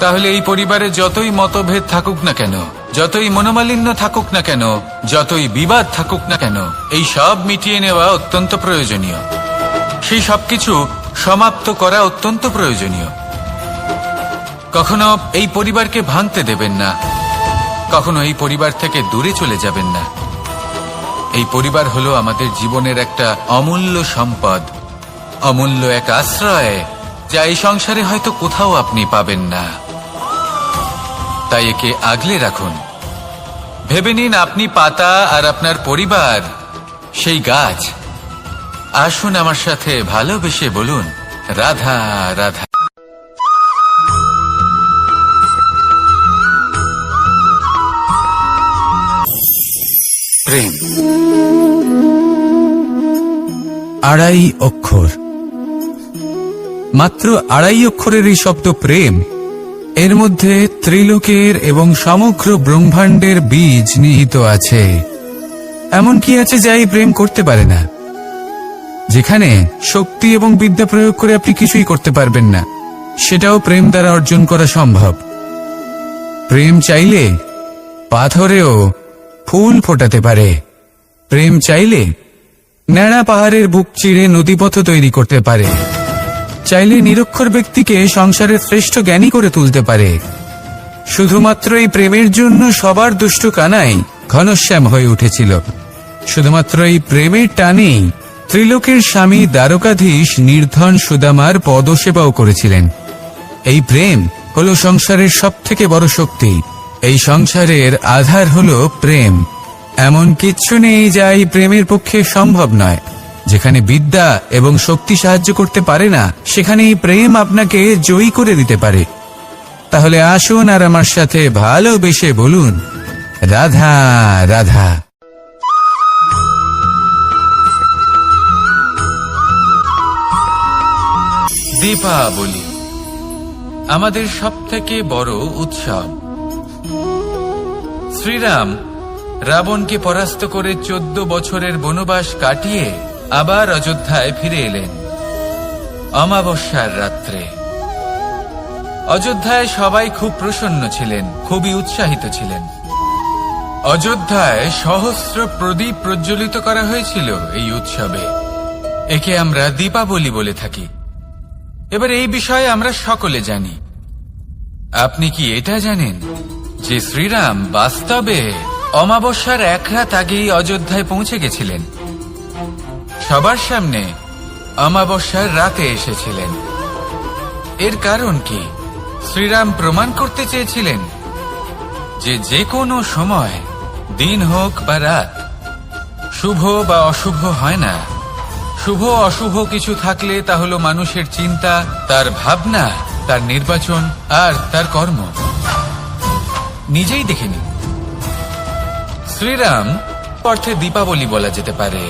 তাহলে এই পরিবারে যতই মতভেদ থাকুক না কেন, যতই মনোমালিন্য থাকুক না কেন, যতই বিবাদ থাকুক না কেন, এই সব মিটিয়ে নেওয়া অত্যন্ত প্রয়োজনীয়। সেই সবকিছু সমাপ্ত করা অত্যন্ত প্রয়োজনীয়। কখনো এই পরিবারকে ভাঙতে দেবেন না, কখনো এই পরিবার থেকে দূরে চলে যাবেন না। এই পরিবার হলো আমাদের জীবনের একটা অমূল্য সম্পদ, অমূল্য এক আশ্রয়, যা এই সংসারে হয়তো কোথাও আপনি পাবেন না। তাই একে আগলে রাখুন। ভেবে নিন আপনি পাতা আর আপনার পরিবার সেই গাছ। আসুন আমার সাথে ভালোবেসে বলুন রাধা রাধা। প্রেম আড়াই অক্ষর, মাত্র আড়াই অক্ষরের এই শব্দ প্রেম, এর মধ্যে ত্রিলোকের এবং সমগ্র ব্রহ্মাণ্ডের বীজ নিহিত আছে। এমন কি আছে যা এই প্রেম করতে পারে না? যেখানে শক্তি এবং বিদ্যা প্রয়োগ করে আপনি কিছুই করতে পারবেন না, সেটাও প্রেম দ্বারা অর্জন করা সম্ভব। প্রেম চাইলে পাথরেও ফুল ফোটাতে পারে। প্রেম চাইলে ন্যাড়া পাহাড়ের বুক চিরে নদীপথ তৈরি করতে পারে। চাইলে নিরক্ষর ব্যক্তিকে সংসারের শ্রেষ্ঠ জ্ঞানী করে তুলতে পারে। শুধুমাত্র এই প্রেমের জন্য সবার দুষ্টু কানাই ঘনশ্যাম হয়ে উঠেছিল। শুধুমাত্র এই প্রেমের টানেই ত্রিলোকের স্বামী দ্বারকাধীশ নির্ধন সুদামার পদসেবাও করেছিলেন। এই প্রেম হলো সংসারের সবথেকে বড় শক্তি। এই সংসারের আধার হলো প্রেম। এমন কিচ্ছু নেই যা এই প্রেমের পক্ষে সম্ভব নয়। যেখানে বিদ্যা এবং শক্তি সাহায্য করতে পারে না, সেখানে এই প্রেম আপনাকে জয়ী করে দিতে পারে। তাহলে আসুন আর আমার সাথে ভালোবেসে বলুন, রাধা রাধা। দীপাবলি আমাদের সবথেকে বড় উৎসব। শ্রীরাম রাবণকে পরাস্ত করে 14 বছরের বনবাস কাটিয়ে আবার অযোধ্যায় ফিরে এলেন অমাবস্যার রাত্রে। অযোধ্যায় সবাই খুব প্রসন্ন ছিলেন, খুবই উৎসাহিত ছিলেন। অযোধ্যায় সহস্র প্রদীপ প্রজ্বলিত করা হয়েছিল এই উৎসবে। একে আমরা দীপাবলি বলে থাকি। এবার এই বিষয়ে আমরা সকলে জানি। আপনি কি এটা জানেন যে শ্রীরাম বাস্তবে অমাবস্যার এক রাত আগেই অযোধ্যায় পৌঁছে গেছিলেন? সবার সামনে অমাবস্যার রাতে এসেছিলেন। এর কারণ কি? শ্রীরাম প্রমাণ করতে চেয়েছিলেন যে যে কোনো সময়, দিন হোক বা রাত, শুভ বা অশুভ হয় না। শুভ অশুভ কিছু থাকলে তা হলো মানুষের চিন্তা, তার ভাবনা, তার নির্বাচন আর তার কর্ম। নিজেই দেখে নিন। শ্রীরাম অর্থে দীপাবলি বলা যেতে পারে।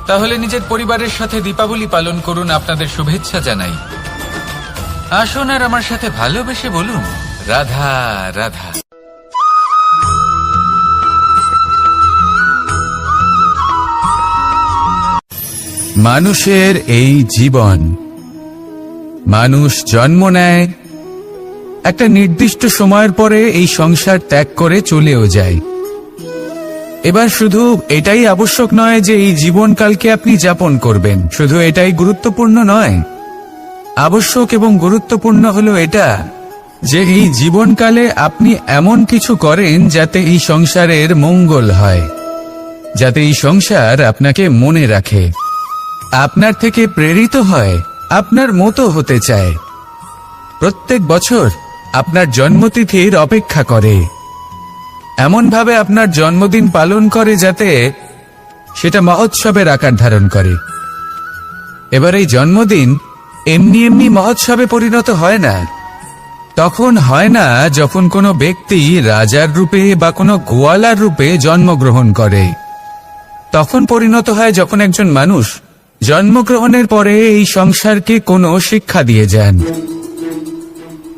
তাহলে নিজের পরিবারের সাথে দীপাবলি পালন করুন। আপনাদের শুভেচ্ছা জানাই। আসুন আর আমার সাথে ভালোবেসে বলুন, রাধা রাধা। মানুষের এই জীবন, মানুষ জন্ম নেয়, একটা নির্দিষ্ট সময়ের পরে এই সংসার ত্যাগ করে চলেও যায়। এবার শুধু এটাই আবশ্যক নয় যে এই জীবনকালকে আপনি যাপন করবেন, শুধু এটাই গুরুত্বপূর্ণ নয়। আবশ্যক এবং গুরুত্বপূর্ণ হলো এটা যে এই জীবনকালে আপনি এমন কিছু করেন যাতে এই সংসারের মঙ্গল হয়, যাতে এই সংসার আপনাকে মনে রাখে, আপনার থেকে প্রেরিত হয়, আপনার মতো হতে চায়, প্রত্যেক বছর আপনার জন্মতিথির অপেক্ষা করে, এমনভাবে আপনার জন্মদিন পালন করে যাতে সেটা মহোৎসবের আকার ধারণ করে। এবার এই জন্মদিন এমনি এমনি মহোৎসবে পরিণত হয় না। তখন হয় না যখন কোনো ব্যক্তি রাজার রূপে বা কোনো গোয়ালার রূপে জন্মগ্রহণ করে। তখন পরিণত হয় যখন একজন মানুষ জন্মগ্রহণের পরে এই সংসারকে কোনো শিক্ষা দিয়ে যান।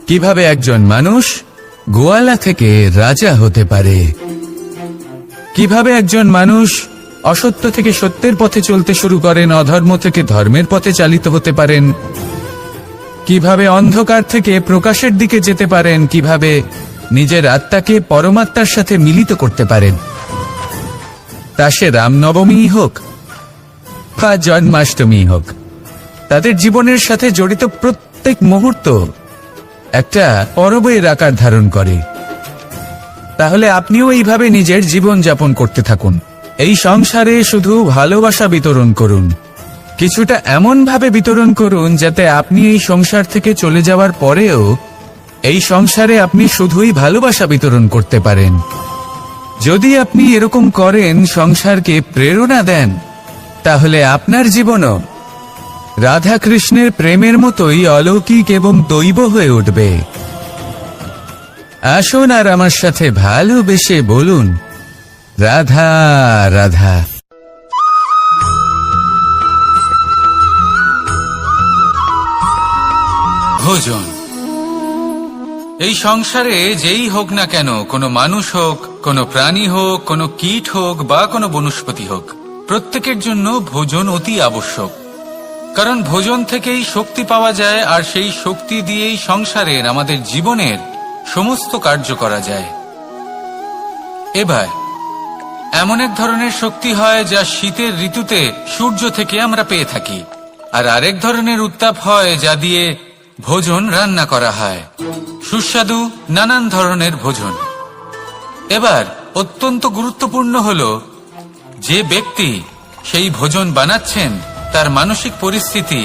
কিভাবে একজন মানুষ গোয়ালা থেকে রাজা হতে পারে, কিভাবে একজন মানুষ অসত্য থেকে সত্যের পথে চলতে শুরু করেন, অধর্ম থেকে ধর্মের পথে চালিত হতে পারেন, কিভাবে অন্ধকার থেকে প্রকাশের দিকে যেতে পারেন, কিভাবে নিজের আত্মাকে পরমাত্মার সাথে মিলিত করতে পারেন। তা সে রামনবমী হোক বা জন্মাষ্টমী হোক, তাদের জীবনের সাথে জড়িত প্রত্যেক মুহূর্ত একটা পরবের আকার ধারণ করে। তাহলে আপনিও এইভাবে নিজের জীবন যাপন করতে থাকুন। এই সংসারে শুধু ভালোবাসা বিতরণ করুন, কিছুটা এমন ভাবে বিতরণ করুন যাতে আপনি এই সংসার থেকে চলে যাওয়ার পরেও এই সংসারে আপনি শুধুই ভালোবাসা বিতরণ করতে পারেন। যদি আপনি এরকম করেন, সংসারকে প্রেরণা দেন, তাহলে আপনার জীবনও রাধা কৃষ্ণের প্রেমের মতোই অলৌকিক এবং দৈব হয়ে উঠবে। আসুন আর আমার সাথে ভালোবেসে বলুন, রাধা রাধা। ভোজন এই সংসারে যেই হোক না কেন, কোনো মানুষ হোক, কোনো প্রাণী হোক, কোনো কীট হোক বা কোনো বনস্পতি হোক, প্রত্যেকের জন্য ভোজন অতি আবশ্যক। কারণ ভোজন থেকেই শক্তি পাওয়া যায়, আর সেই শক্তি দিয়েই সংসারের, আমাদের জীবনের সমস্ত কার্য করা যায়। এবার এমন এক ধরনের শক্তি হয় যা শীতের ঋতুতে সূর্য থেকে আমরা পেয়ে থাকি, আর আরেক ধরনের উত্তাপ হয় যা দিয়ে ভোজন রান্না করা হয়, সুস্বাদু নানান ধরনের ভোজন। এবার অত্যন্ত গুরুত্বপূর্ণ হলো যে ব্যক্তি সেই ভোজন বানাচ্ছেন তার মানসিক পরিস্থিতি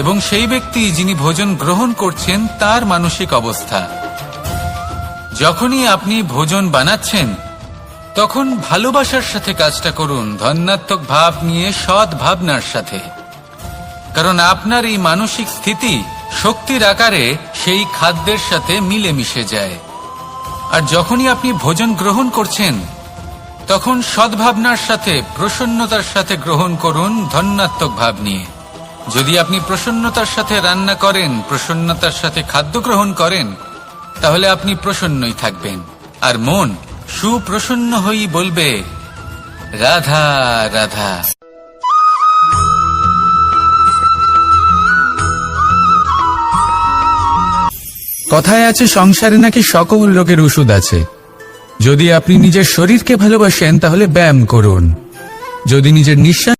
এবং সেই ব্যক্তি যিনি ভোজন গ্রহণ করছেন তার মানসিক অবস্থা। যখনই আপনি ভোজন বানাচ্ছেন তখন ভালোবাসার সাথে কাজটা করুন, ধন্যাত্মক ভাব নিয়ে, সৎ ভাবনার সাথে। কারণ আপনার এই মানসিক স্থিতি শক্তির আকারে সেই খাদ্যের সাথে মিলেমিশে যায়। আর যখনই আপনি ভোজন গ্রহণ করছেন, তখন সদ্ভাবনার সাথে, প্রসন্নতার সাথে গ্রহণ করুন, ধন্যাত্মক ভাব নিয়ে। যদি আপনি প্রসন্নতার সাথে রান্না করেন, প্রসন্নতার সাথে খাদ্য গ্রহণ করেন, তাহলে আপনি প্রসন্নই থাকবেন। আর মন সুপ্রসন্ন হয়েই বলবে, রাধা রাধা। কথায় আছে সংসারে নাকি সকল রোগের ওষুধ আছে। যদি আপনি নিজের শরীরকে ভালোবাসেন তাহলে ব্যায়াম করুন। যদি নিজের নিঃশ্বাস